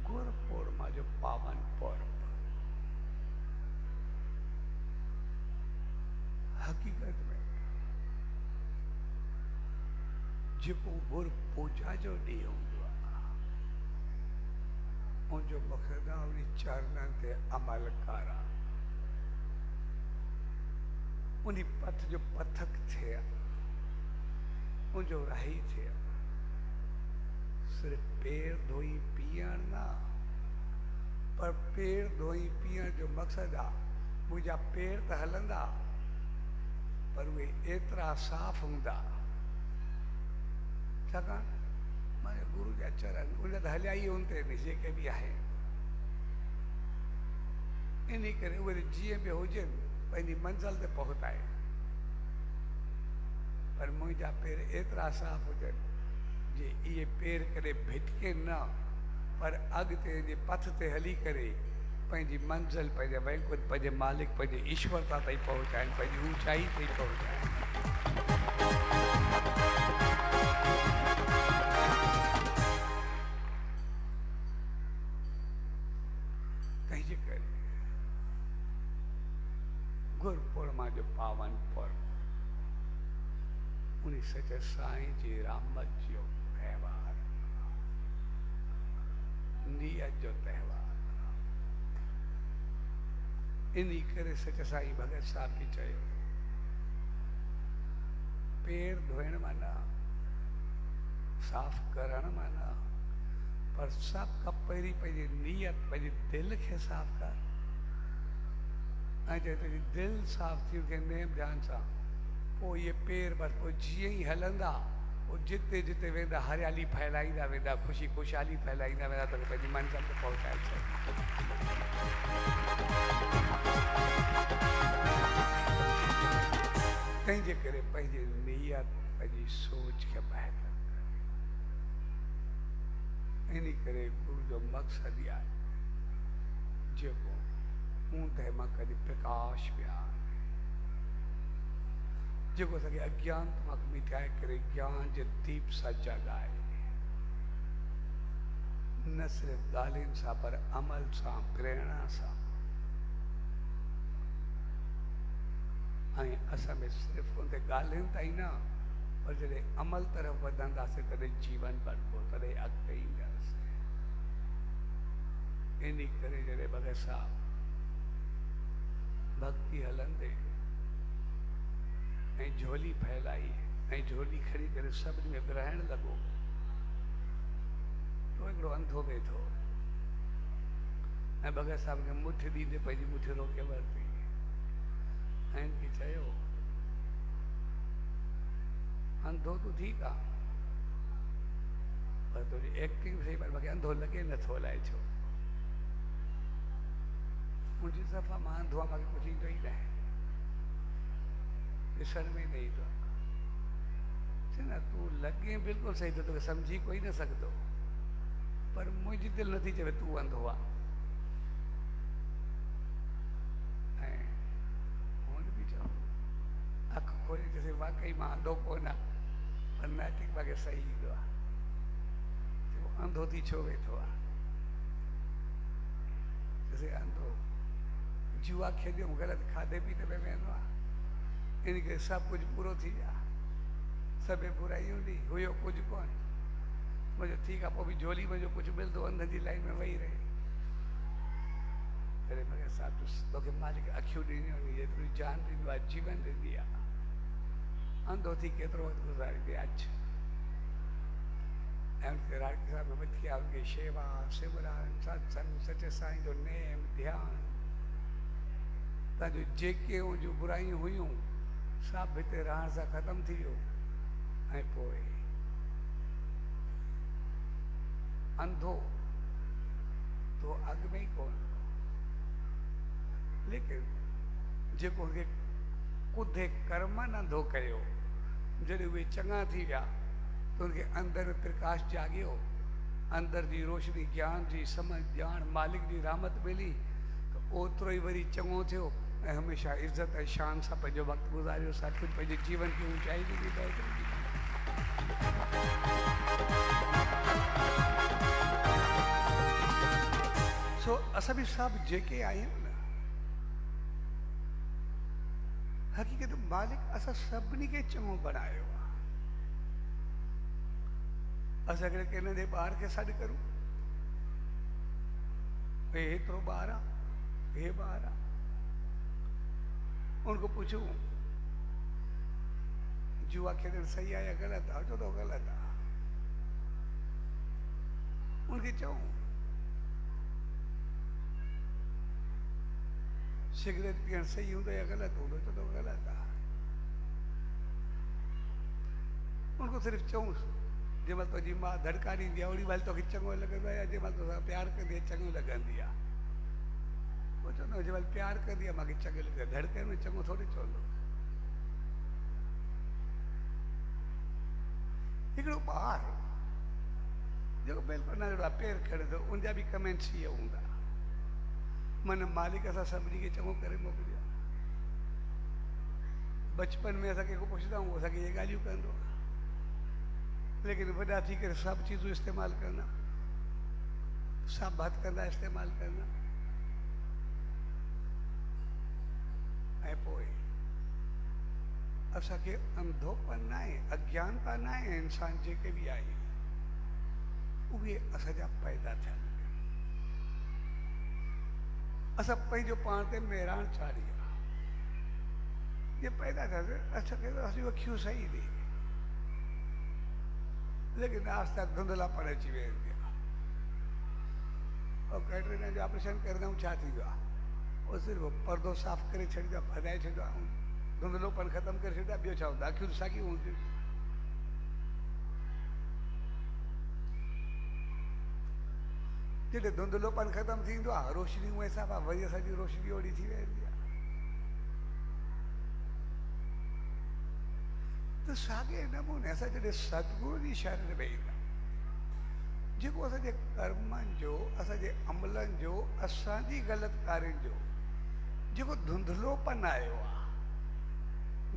गुरु पूर्णिमा जो पावन पर्व हक़ीक़त में जेको गुरु पूजा जो ॾींहुं हूंदो आहे, उनजो मक़सदु आहे उन चरणनि ते अमल करणु, उन पथ जो पथक थिए, उनजो राही थिए। सिर्फ पेर धोई पीअण न, पर पेर धोई पीअण जो मक़सदु आहे मुंहिंजा पेर त हलंदा, पर उहे एतिरा साफ़ हूंदा, छाकाणि मुंहिंजे गुरू जा चरण उन त हलिया ई उन ते जेके बि आहिनि। इन करे उहे जीअं बि हुजनि पंहिंजी मंज़िल ते पहुताए, पर मुंहिंजा पेर एतिरा साफ़ हुजनि जे इहे पेर कॾहिं भिटके न, पर अॻिते जे पथ ते हली करे पंहिंजी मंज़िल पंहिंजे वैकुंठ पंहिंजे मालिक पंहिंजे ईश्वरता ताईं पहुचाइनि पंहिंजी ऊचाई ताईं पहुचाइनि तंहिंजे करे गुरुपूर्णिमा जो पावन पर्व उन सच्चे साईं जी रहमत जो त्योहार नियत जो त्योहार इन्हीं करे सच्चे साईं भगत साहब बि चयो पेर धोइण माना साफ़ करण माना पर सब खां पहिरीं पंहिंजी नियत पंहिंजे दिलि खे साफ़ कर ऐं चए तुंहिंजी दिलि साफ़ थी उनखे नेम ध्यान सां पोइ इहे पेर बसि पोइ जीअं ई हलंदा पोइ जिते जिते वेंदा हरियाली फैलाईंदा वेंदा ख़ुशी ख़ुशहाली फैलाईंदा वेंदा तोखे पंहिंजी मंज़िल ते पहुचाए छॾींदा तंहिंजे करे पंहिंजी नियत पंहिंजी सोच खे बहितर कर इन करे गुरु जो मक़सदु इहा आहे जेको ऊंदहि मां कॾहिं प्रकाश पिया जेको असांखे अज्ञानता मां मिटाए करे ज्ञान जे दीप सां जगाए न सिर्फ़ु ॻाल्हियुनि सां पर अमल सां प्रेरणा सां ऐं असां में सिर्फ़ु उन ते ॻाल्हियुनि ताईं न पर जॾहिं अमल तरफ़ वधंदासीं तॾहिं जीवन बणिबो तॾहिं अॻिते ईंदासीं इन करे जॾहिं भगत साहब भक्ति हलंदे ऐं झोली फैलाई ऐं झोली खणी करे सभिनी में विरहाइण लॻो तो हिकिड़ो अंधो वेठो ऐं भगत साहब खे मुठ ॾींदे पंहिंजी मुठ रोके वरिती ऐं हिनखे चयो अंधो तूं ठीकु आहे पर तुंहिंजी एक्टिंग सही पर मूंखे अंधो लॻे नथो अलाए छो मुंहिंजी सफ़ा मां अंधो आहे मूंखे कुझु ईंदो ई न आहे ॾिसण में न ईंदो आहे चए न तूं लॻे बिल्कुलु सही तो तोखे सम्झी कोई न सघंदो पर मुंहिंजी दिलि नथी चवे तूं अंधो आहे ऐं हुन बि चयो अखि खोले चइसि वाकई मां अंधो कोन आहे पर नैतिक मूंखे सही ईंदो आहे चयो अंधो थी छो वेठो आहे चइसि अंधो जुआ खेॾियो ग़लति खाधे पीते में वेंदो आहे इन करे सभु कुझु पूरो थी विया सभु बुराई हूंदी हुयो कुझु कोन मुंहिंजो ठीकु आहे पोइ बि झोली मुंहिंजो कुझु मिलंदो अंधनि जी लाइन में वेही रहे अरे मगर साहब तोखे मालिक अखियूं ॾिनियूं आहिनि जेतिरी जान ॾींदो आहे जीवन ॾींदी आहे अंधो थी केतिरो वक़्तु गुज़ारींदी अचु ऐं उनखे राॻी साहिब में वठी आहे उनखे शेवा सिमरन सत्संग सचे साईं जो नेम ध्यानु तव्हांजो जेके जूं बुराइयूं हुयूं सभु हिते रहण सां ख़तमु थी वियो ऐं पोइ अंधो तो अॻ में ई कोन लेकिन जेको हुनखे कुधे कर्मनि अंधो कयो जॾहिं उहे चङा थी विया त हुनखे अंदरि प्रकाश जाॻियो अंदरि जी रोशनी ज्ञान जी समझ ॼाण मालिक जी रहमत मिली त ओतिरो ई वरी चङो थियो ऐं हमेशह इज़त ऐं शान सां पंहिंजो वक़्तु गुज़ारियो सचमुच पंहिंजे जीवन खे ऊचाई ॾिनी बहितरी सो असां बि सभु जेके आहियूं न हक़ीक़त मालिक असां सभिनी खे चङो बणायो आहे असां हिकिड़े कंहिं नंढे ॿार खे सॾु करूं भई हेतिरो ॿार आहे हे ॿार आहे उनको पूछूं जुआ खेॾणु सही आहे या ग़लति आहे चो तो ग़लति आहे उनखे चऊं सिगरेट पीअणु सही हूंदो या ग़लति हूंदो चो तो ग़लति आहे उनको सिर्फ़ु चऊं जंहिं महिल तुंहिंजी माउ धड़का ॾींदी आहे ओॾी महिल तोखे चङो लॻंदो आहे या जंहिं महिल तोसां प्यारु कंदी आहे चङो लॻंदी आहे पोइ चवंदो जंहिं महिल प्यारु कंदी आहे मूंखे चङो लॻंदो आहे धड़कनि में चङो थोरी चवंदो हिकिड़ो ॿार जेको बिल्कुलु नंढड़ो आहे पेर खणे थो उनजा बि कमेंट्स इहे हूंदा मन मालिक असां सभिनी खे चङो करे मोकिलियो। बचपन में असां कंहिंखो पुछंदा आहियूं असांखे इहे ॻाल्हियूं कंदो आहे, लेकिन वॾा थी करे सभु चीज़ूं इस्तेमालु कंदा, सभु बात कंदा, इस्तेमालु कंदा। ऐं पोइ असांखे अंधोपन न आहे, अज्ञानता न आहे। इंसान जेके बि आहे उहे असांजा पैदा थिया, असां पंहिंजो पाण ते मेराण चाढ़ी आहे। ये पैदा थियासीं, असांखे असांजूं अखियूं सही ॾे, लेकिन आस्ता धुंधलापन अची वेंदी आहे। और कैटरीना जो ऑपरेशन करे छा थींदो आहे, उहो सिर्फ़ु पर्दो साफ़ करे छॾींदो आहे, भॼाए छॾींदो आहे, धुंधलोपन ख़तमु करे छॾींदो आहे। ॿियो छा हूंदो आहे, अखियूं साॻियूं हूंदियूं। जॾहिं धुंधलोपन ख़तमु थींदो आहे, रोशनी उहे हिसाब आहे, वरी असांजी रोशनी ओड़ी थी वेंदी आहे। त साॻे नमूने असां जॾहिं सतगुरू जी शरण में ईंदा, जेको असांजे कर्मनि जो, असांजे अमलनि जो, असांजी ग़लति कार्युनि जो जेको धुंधलोपन आयो आहे,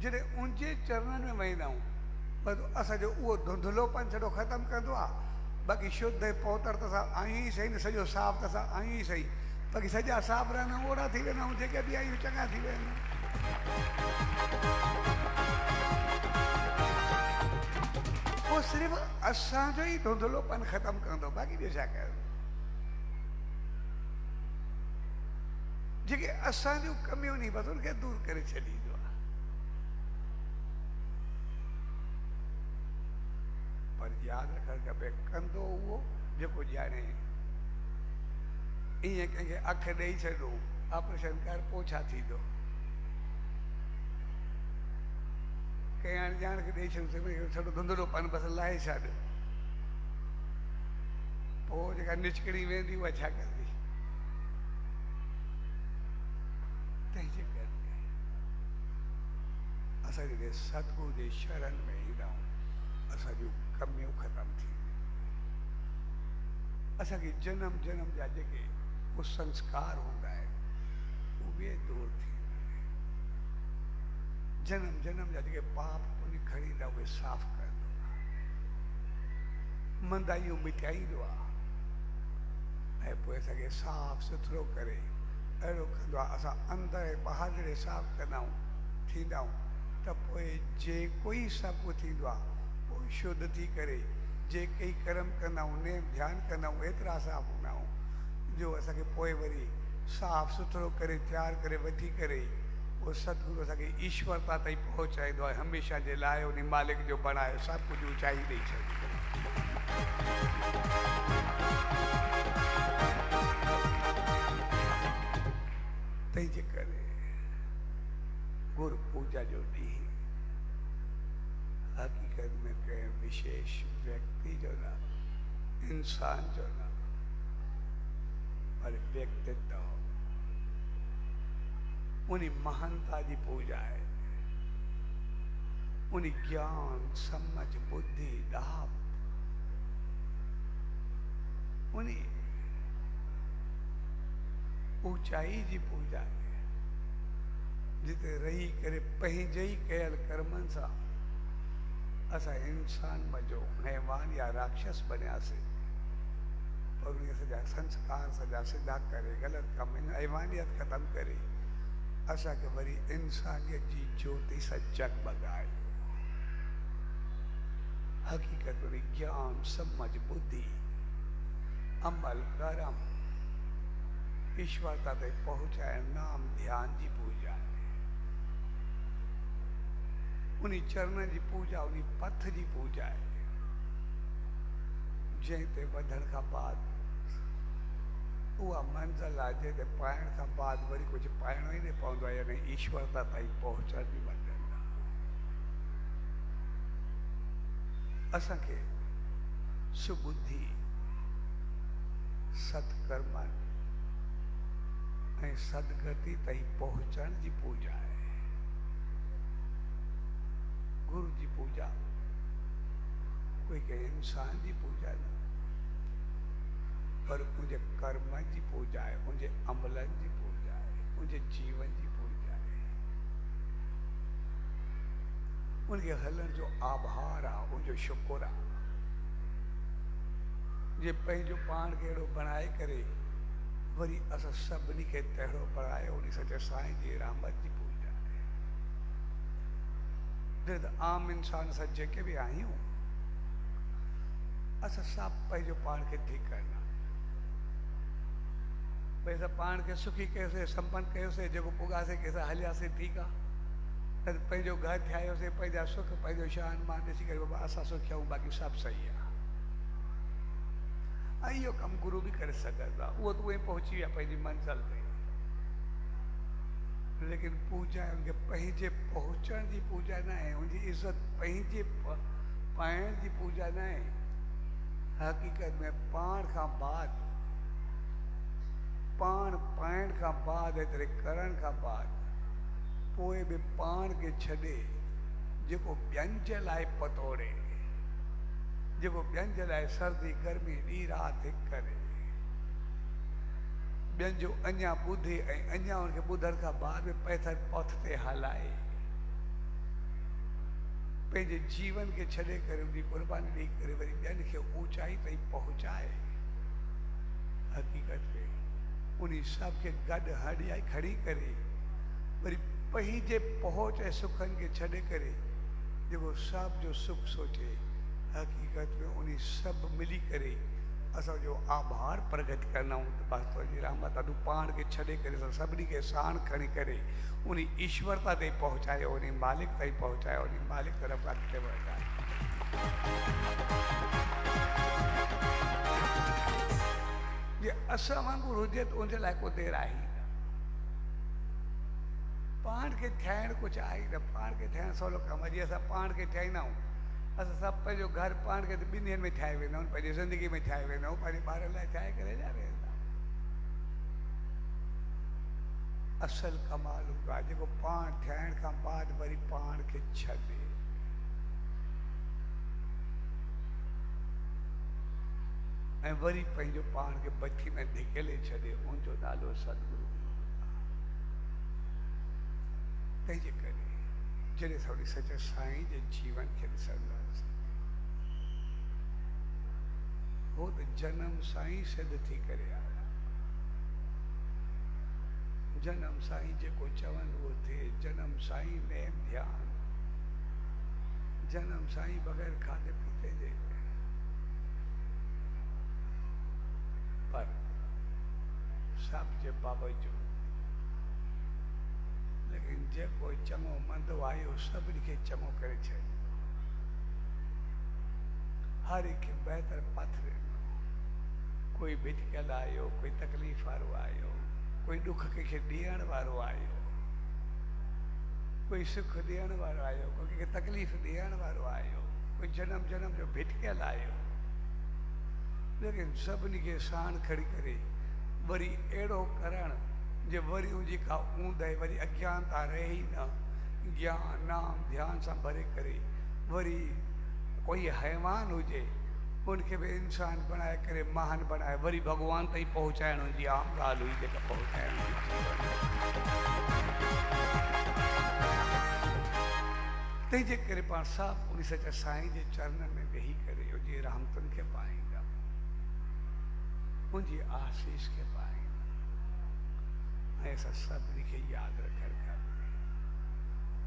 जॾहिं उनजे चरणनि में वेंदा आहियूं, बसि असांजो उहो धुंधलोपन सॼो ख़तमु कंदो आहे। बाक़ी शुद्ध पवित्र त असां आहियूं ई सही न, सॼो साफ़ त असां आहियूं ई सही, बाक़ी सॼा साफ़ रहंदा आहियूं, ओड़ा थी वेंदा आहियूं, जेके बि आहियूं चङा थी वेंदा आहियूं। उहो सिर्फ़ु असांजो ई धुंधलोपन ख़तमु कंदो, बाक़ी ॿियो छा कंदो। जेके असांजूं कमियूं नी बसि उनखे दूर करे छॾींदो आहे। पर यादि रखणु खपे, कंदो उहो जेको ॼाणे। ईअं कंहिंखे अखि ॾेई छॾो, ऑपरेशन कर, पोइ छा थींदो। कंहिं अणॼाण खे ॾेई छॾो धुंधलोपन, बसि लाहे छॾ, पोइ जेका निचकड़ी वेंदी उहा छा कंदी। तंहिंजे करे असां जॾहिं सतगुरू जे शरण में ईंदा आहियूं, असांजूं कमियूं ख़तमु थींदियूं। असांखे जनम जनम जा जेके उहे संस्कार हूंदा आहिनि उहे दूर थींदा आहिनि। जनम जनम जा जेके पाप पुण्य खणींदा उहे साफ़ कंदो आहे, मंदाइयूं मिटाईंदो आहे, ऐं पोइ असांखे साफ़ सुथरो करे अहिड़ो कंदो आहे। असां अंदरि ऐं ॿाहिरि जॾहिं साफ़ कंदा आहियूं, थींदा आहियूं, त पोइ जेको ई सभु थींदो आहे पोइ शुद्ध थी करे जेके ई कर्म कंदा आहियूं, नेम ध्यानु कंदा आहियूं, एतिरा साफ़ हूंदा आहियूं जो असांखे पोइ वरी साफ़ सुथरो करे तयारु करे वठी करे उहो सतगुरू असांखे ईश्वरता ताईं पहुचाईंदो आहे। हमेशह जे लाइ उन मालिक जो बणायो सभु कुझु ऊचाई ॾेई छॾींदो। तंहिंजे करे गुरु पूजा जो ॾींहुं हक़ीक़त में कंहिं विशेष व्यक्ति जो न, इंसान जो न, पर व्यक्तित्व, उन महानता जी पूजा है। उन ज्ञान समझ बुद्धि दाप, उन ऊंचाई जी पूजा है, जिते रही करे पंहिंजे ई कयल कर्मनि सां असां इंसान मजो हैवान या राक्षस बनियासीं। और उन सॼा संस्कार सॼा सिधा करे ग़लति कम हैवानियत ख़तमु करे असांखे वरी इंसानियत जी ज्योति सां जगमगाए। हक़ीक़त में ज्ञान समझ बुद्धि अमल कर्म ईश्वरता ते पहुचाए नाम ध्यान जी पूजा है। उन चरण जी पूजा, उन पथ जी पूजा है, जंहिं ते वधण खां बाद उहा मंज़िल आहे जंहिं ते पाइण खां बाद वरी कुझु पाइणो ई न पवंदो आहे, यानी ईश्वरता ताईं पहुचण जी मंज़िल आहे। असांखे सुबुद्धि सत्कर्मनि ऐं सदगति ताईं पहुचण जी पूजा आहे। गुरु जी पूजा कोई कंहिं इंसान जी पूजा न, पर मुंहिंजे कर्म जी पूजा आहे, मुंहिंजे अमलनि जी पूजा आहे, मुंहिंजे जीवन जी पूजा आहे। उनखे हलण जो आभार आहे, उनजो शुक्र आहे। जे पंहिंजो पाण खे अहिड़ो बणाए करे वरी असां सभिनी खे तहिड़ो बणायो, उन सचे साईं जी रहमत जी पूजा आहे। त आम इंसान सां जेके बि आहियूं, असां सभु पंहिंजो पाण खे ठीकु करणु आहे। भई असां पाण खे सुखी कयोसीं, संपन्न कयोसीं, जेको पुगासीं कंहिंसां हलियासीं, ठीकु आहे। त पंहिंजो घर ठाहियोसीं, पंहिंजा सुख पंहिंजो शान मान ॾिसी करे बाबा असां सुखी आहियूं, बाक़ी सभु सही आहे। ऐं इहो कमु गुरू बि करे सघंदा, उहो त उहे पहुची विया पंहिंजी मंज़िल ते। लेकिन पूजा उनखे पंहिंजे पहुचण जी पूजा न आहे, उनजी इज़त पंहिंजे पाइण जी पूजा न आहे। हक़ीक़त में पाण खां बाद, पाण पाइण खां बाद, एतिरे करण खां बाद पोइ बि पाण खे छॾे जेको ॿियनि जे लाइ पतोड़े, जेको ॿियनि जे लाइ सर्दी गर्मी ॾींहुं राति हिकु करे, ॿियनि जो अञा ॿुधे ऐं अञा उनखे ॿुधण खां बाद बि पैथर पथ ते हलाए, पंहिंजे जीवन खे छॾे करे उनजी क़ुर्बानी ॾेई करे वरी ॿियनि खे ऊचाई ताईं पहुचाए। हक़ीक़त में उन सभ खे गॾु हड़ियाई खड़ी करे वरी पंहिंजे पहुच ऐं सुखनि खे छॾे करे जेको सभ जो सुख सोचे, हक़ीक़त में उन सभु मिली करे असांजो आभार प्रगट कंदा आहियूं। त बसि तुंहिंजी रहमत तूं पाण खे छॾे करे असां सभिनी खे साण खणी करे उन ईश्वरता ताईं पहुचायो, उन मालिक ताईं पहुचायो, उन मालिक तरफ़ अॻिते वधायो। जे असां वांगुरु हुजे त उनजे लाइ को देरि आहे ई न। पाण खे ठाहिणु कुझु आहे ई न, पाण खे ठाहिणु सवलो कमु आहे। जीअं असां पाण खे ठाहींदा आहियूं, असां सभु पंहिंजो घर पाण खे त ॿिनि ॾींहंनि में ठाहे वेंदा आहियूं, पंहिंजी ज़िंदगी में ठाहे वेंदा आहियूं, पंहिंजे ॿारनि लाइ ठाहे करे हलिया वेंदा। असल कमाल हूंदो आहे जेको पाण ठाहिण खां बाद वरी पाण खे छॾे, ऐं वरी पंहिंजो पाण खे बची में धिकेले छॾे, उनजो नालो सतगुरु। तंहिंजे करे जॾहिं थोरी सचे साईं जे जीवन खे ॾिसंदासीं, हो त जनम साईं सिद्ध थी करे आया। जनम साईं जेको चवनि उहो थिए, जनम साईं नेम ध्यान, जनम साईं बग़ैर खाधे पीते जे। पर सब जे बावजूद लेकिन जेको चङो मंदो आयो सभिनी खे चङो करे छॾियो, हर हिकु खे बहितर पथ ॾिनो। कोई भिटकियल आयो, कोई तकलीफ़ वारो आयो, कोई ॾुख कंहिंखे ॾियण वारो आयो, कोई सुख ॾियण वारो आयो, कोई कंहिंखे तकलीफ़ ॾियण वारो आयो, कोई जन्म जन्म जो भिटकियल आयो। लेकिन सभिनी खे साण खड़ी करे वरी अहिड़ो करण जे वरी उनजी का ऊंद आहे, वरी अज्ञानता रहे ई न, ज्ञान नाम ध्यान सां भरे करे वरी कोई हैवान हुजे उनखे बि इंसान बणाए करे महान बणाए वरी भॻवान ताईं पहुचाइण जी आम ॻाल्हि हुई जेका पहुचाइण जी। तंहिंजे करे पाण सभु उन सचे साईं जे चरणनि में वेही करे उनजी रहमतुनि खे पाईंदा, उनजी आशीष खे पाईंदा। ऐं असां सभिनी खे यादि रखणु खपे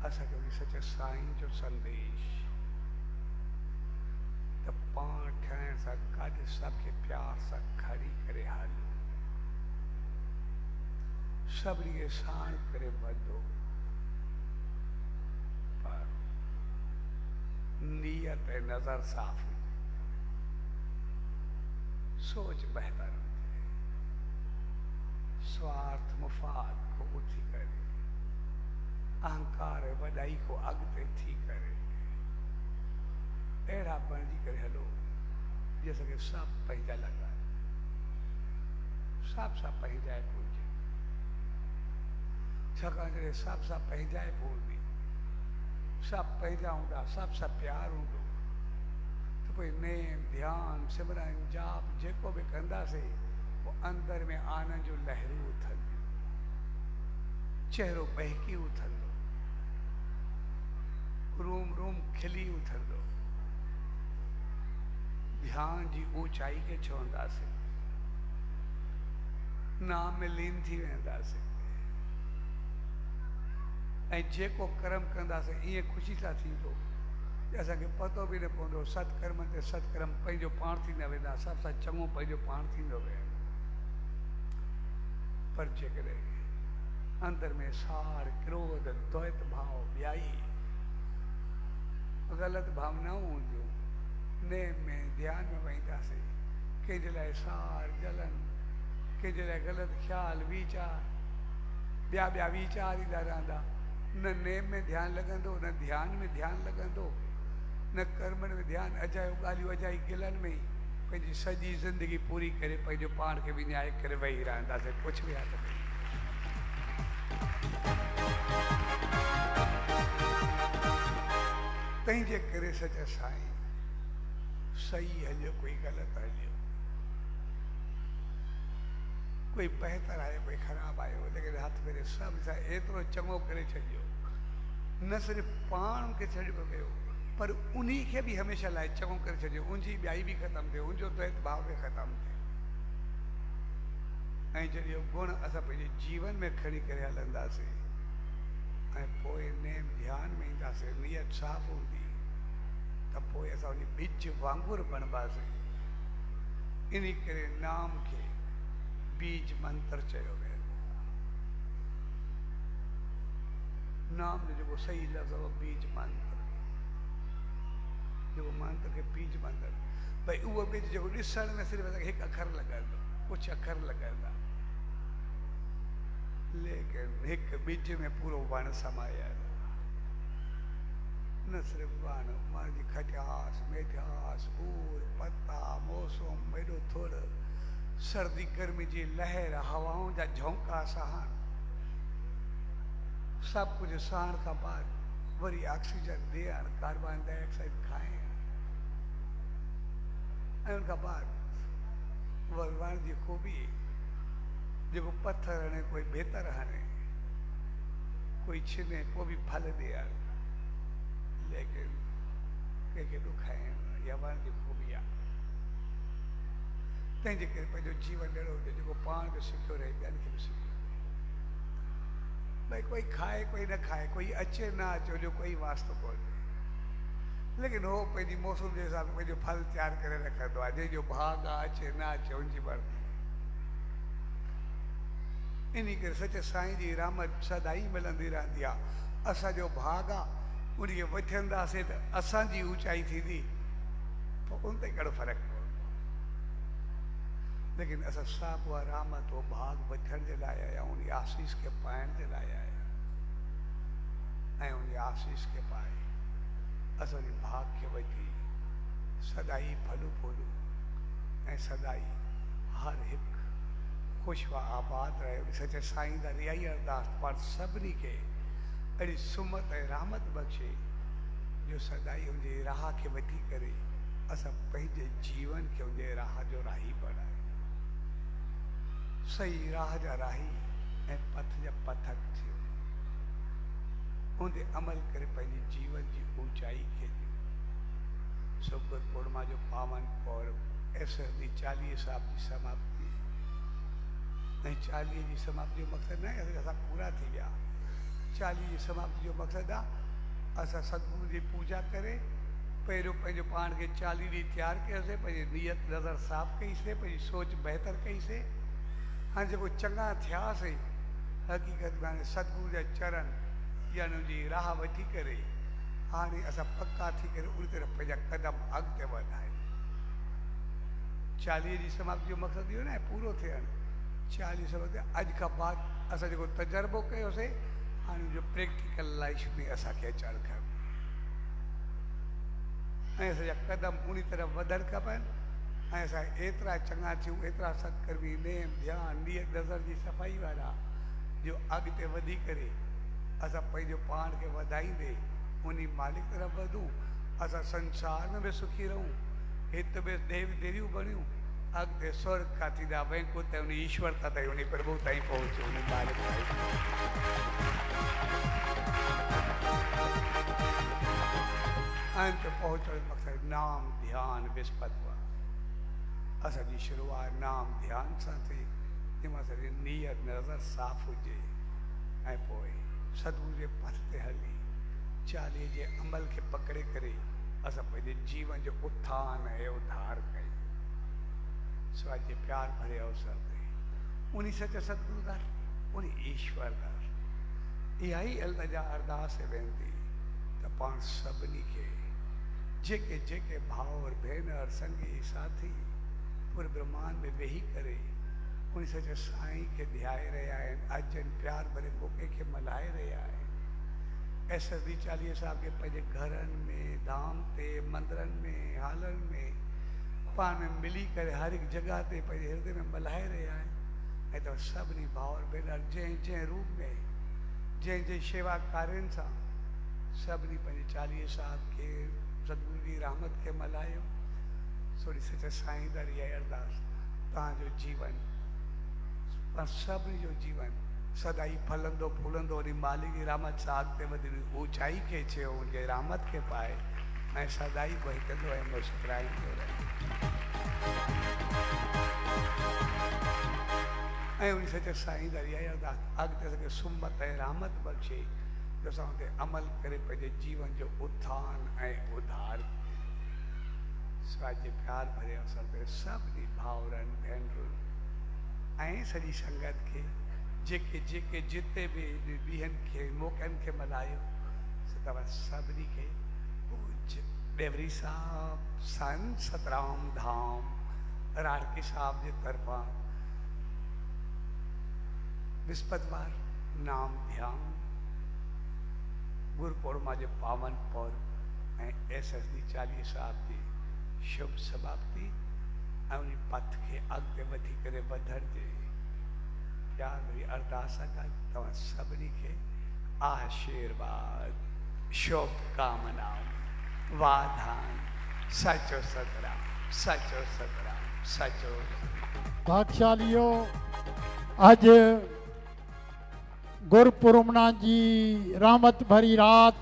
असांखे उन सचे साईं जो संदेश त पाण ठहण सां गॾु सभु खे प्यार सां खणी करे हलो, सभिनी खे साण करे वधो, पर नीयत ऐं नज़र साफ़ हुजे, सोच बहितर हुजे, स्वार्थ मुफ़ाद को उथी करे, अहंकार ऐं वॾाई को अॻिते थी करे अहिड़ा बणिजी करे हलो जीअं असांखे सभु पंहिंजा लॻा, सभु सां पंहिंजाइप हुजे। छाकाणि जॾहिं सभु सां पंहिंजाइप हूंदी, सभु पंहिंजा हूंदा, सभु सां प्यार हूंदो त पोइ नेम ध्यान सिमरन जाप जेको बि कंदासीं वो अंदर में आनंद जो लहरूं उथंदियूं, चेहरो बहकी उथंदो, रूम रूम खिली उथंदो। ध्यान जी ऊंचाई के चवंदासीं, नाम में लीन थी वेंदासीं ऐं जेको कर्म कंदासीं ईअं ख़ुशी सां थींदो कि असांखे पतो बि न पवंदो। सत्कर्म ते सत्कर्म पंहिंजो पाण थींदा वेंदा, सभ सां चङो पंहिंजो पाण थींदो वेंदो। पर जेकॾहिं अंदर में साड़, क्रोध, द्वैत भाव, ॿियाई, ग़लति भावनाऊं हूंदियूं, नेम में ध्यान में वेंदासीं, कंहिंजे लाइ साड़, जलन, कंहिंजे लाइ ग़लति ख़्याल, वीचार, ॿिया वीचार ईंदा रहंदा। न नेम में ध्यानु लॻंदो, न ध्यान में ध्यानु लॻंदो, न कर्मनि में ध्यानु, अजायो ॻाल्हियूं अजाई गिलनि में ई पंहिंजी सॼी ज़िंदगी पूरी करे पंहिंजो पाण खे विञाए करे वेही रहंदासीं। कुझु बि यादि न। तंहिंजे करे सच साईं सही हलियो, कोई ग़लति हलियो, कोई बहितर आयो, कोई ख़राबु आयो, लेकिन हथ फेरे सभ सां एतिरो चङो करे छॾियो। न सिर्फ़ु पाण खे छॾियो कयो, पर उन्ही खे बि हमेशह लाइ चङो करे छॾियो। उनजी ॿियाई बि ख़तमु थिए, उनजो द्वैत भाव बि ख़तमु थिए। ऐं जॾहिं इहो गुण असां पंहिंजे जीवन में खणी करे हलंदासीं ऐं पोइ नेम ध्यान में ईंदासीं, नियत साफ़ हूंदी, त पोइ असां उन ॿिज वांगुरु बणिबासीं। इन करे नाम खे बीज मंत्र चयो वियो। नाम जो जेको सही लफ़्ज़ हो बीज मंत्र, जेको मंत्र खे बीज मंत्र, भई उहो बीज जेको ॾिसण में सिर्फ़ु असांखे हिकु अखर लॻंदो, कुझु अखर लॻंदा, लेकिन हिकु ॿिज में पूरो वण समायल। न सिर्फ़ु वण, वण जी खटास, मिठास, फूल, पत्ता, मौसम, एॾो थोरो, सर्दी गर्मी जी लहर, हवाउनि जा झोंका सहन, सभु कुझु सहण खां बाद वरी ऑक्सीजन ॾियणु, कार्बन डाइऑक्साइड खाइणु, ऐं उनखां बाद वण जी ख़ूबी, जेको पत्थर हणे, कोई बेतर हणे, कोई छिने, को बि फल ॾियणु, लेकिन कंहिंखे ॾुखाइणु, इहा वण जी ख़ूबी आहे। तंहिंजे करे पंहिंजो जीवन अहिड़ो हुजे जेको पाण बि सिखियो रहे, ॿियनि खे बि सिखियो रहे। भई कोई खाए, कोई न खाए, कोई अचे न अचे, जो कोई वास्तो कोन्हे, लेकिन हो पंहिंजी मौसम जे हिसाब सां पंहिंजो फल तयारु करे रखंदो आहे। जंहिंजो भाग आहे, अचे न अचे, उनजी मर्ज़ी। इन करे सच साईं जी रहमत सदाई मिलंदी रहंदी आहे। असांजो भाग आहे, उनखे वठंदासीं त असांजी ऊचाई थींदी, पोइ उन ते कहिड़ो फ़र्क़ु पवंदो। लेकिन असां सभु उहा रहमत, उहो भाग वठण जे लाइ आया, उन आसीस खे पाइण जे लाइ आया, ऐं उन आसीस खे पाए असां उन भाग खे वठी सदाई फलू फूलूं ऐं सदाई हर हिकु ख़ुशि आबाद रहे। सच साईं दा इहा अरदास पाण सभिनी खे अहिड़ी सुमत ऐं रहमत बख़्शे जो सदाई उनजी राह खे वठी करे असां पंहिंजे जीवन खे उनजे राह जो राही बणाए, सही राह जा राही ऐं पथ जा पथक थियो, उन ते अमल करे पंहिंजे जीवन जी ऊचाई खे ॾियो। सुबुह पूर्णिमा जो पावन पर्व ऐसर दी 40 साहब जी समाप्ति, ऐं 40 जी समाप्ति जो मक़सदु न आहे असां पूरा थी विया। 40 जी समाप्ति जो मक़सदु आहे असां सतगुरू जी पूजा करे पहिरियों पंहिंजो पाण खे 40 ॾींहं तयारु कयोसीं, पंहिंजी नियत नज़र साफ़ कईसीं, पंहिंजी सोच बहितर कईसीं। हाणे जेको चङा थियासीं, हक़ीक़त में हाणे सतगुरू जा चरण या उनजी राह वठी करे हाणे असां पका थी करे उन तरफ़ पंहिंजा क़दम अॻिते वधाए। 40 जी समाप्ति जो मक़सदु इहो न आहे पूरो थियणु। 40 समाप्ति अॼु खां बाद असां जेको तजुर्बो कयोसीं, हाणे उनजो प्रैक्टिकल लाइफ में असांखे अचणु खपे ऐं असांजा क़दम उन तरफ़ वधणु खपनि। ऐं असां एतिरा चङा थियूं, एतिरा सत्कर्मी, नेम, ध्यानु, नियत नज़र जी सफ़ाई वारा जो अॻिते वधी करे असां पंहिंजो पाण खे वधाईंदे उन मालिक तरफ़ वधूं। असां संसार में बि सुखी रहूं, हित में देव देवियूं बणियूं अॻिते स्वर्ग खां थींदा वैकुंठ ते उन ईश्वरता ताईं उन प्रभु ताईं पहुचो उन मालिक ताईं अंत पहुचण जो मक़सदु नाम ध्यान विस्पति असांजी शुरूआत नाम ध्यान सां थी जंहिंमां असांजी नीयत नज़र साफ़ हुजे ऐं पोइ सतगुरु जे पथ ते हली चालीहे जे अमल खे पकड़े करे असां पंहिंजे जीवन जो उत्थान ऐं उद्धार कयूं सवाइ जे प्यार भरे अवसर ते उन सच सतगुरु दर उन ईश्वर दर इहा ई अल्तजा अरदास वेंदी त पाण सभिनी खे जेके जेके भाउर भेनर संगी साथी पूरे ब्रह्मांड में वेही करे उन सच साईं खे ध्याए रहिया आहिनि अॼु प्यार भरे मौक़े खे मल्हाए रहिया आहिनि SSD 40 साहब के पंहिंजे घरनि में धाम ते मंदिरनि में हालनि में पाण में मिली करे हर हिकु जॻह ते पंहिंजे हृदय में मल्हाए रहिया आहिनि ऐं त सभिनी भाउर भेनर जंहिं जंहिं रूप में जंहिं जंहिं शेवा कार्यनि सां सभिनी पंहिंजे 40 साहब खे सतगुरु जी रहमत खे मल्हायो सोड़ी सच साईं दर इहा अरदास तव्हांजो जीवन सभिनी जो जीवन सदाई फलंदो फूलंदो वरी मालिक जी रहमत सां अॻिते वधी ऊचाई खे अचे उनजे रहमत खे पाए ऐं सदाई बहिकंदो ऐं मुस्कुराईंदो रहे ऐं उन सच साईं दर इहा अरदास अॻिते असांखे सुमत ऐं रहमत बख़्शे जो असां हुते अमल करे पंहिंजे जीवन जो उत्थान ऐं उद्धार सवाइ जे प्यार भरे अवसर ते सभिनी भाउरनि भेनरुनि ऐं सॼी संगत खे जेके जेके जिते बि ॾींहंनि खे मौक़नि खे मल्हायो तव्हां सभिनी खे पूज्य डेवरी साहब संत सतराम धाम राड़की साहब जे तरफ़ां विस्पतिवार नाम ध्यान गुरु पूर्णिमा जे पावन पर्व ऐं SSD 40 साहब जी शुभ समाप्ति ऐं उन पथ खे अॻिते वधी करे वधण जे प्यार भरी अरदास सां तव्हां सभिनी खे आशीर्वाद शुभकामनाऊं वाधान सचो सतराम सचो सतराम सचो भाग्यशालीओ अज गुरु पूर्णिमा जी रहमत भरी रात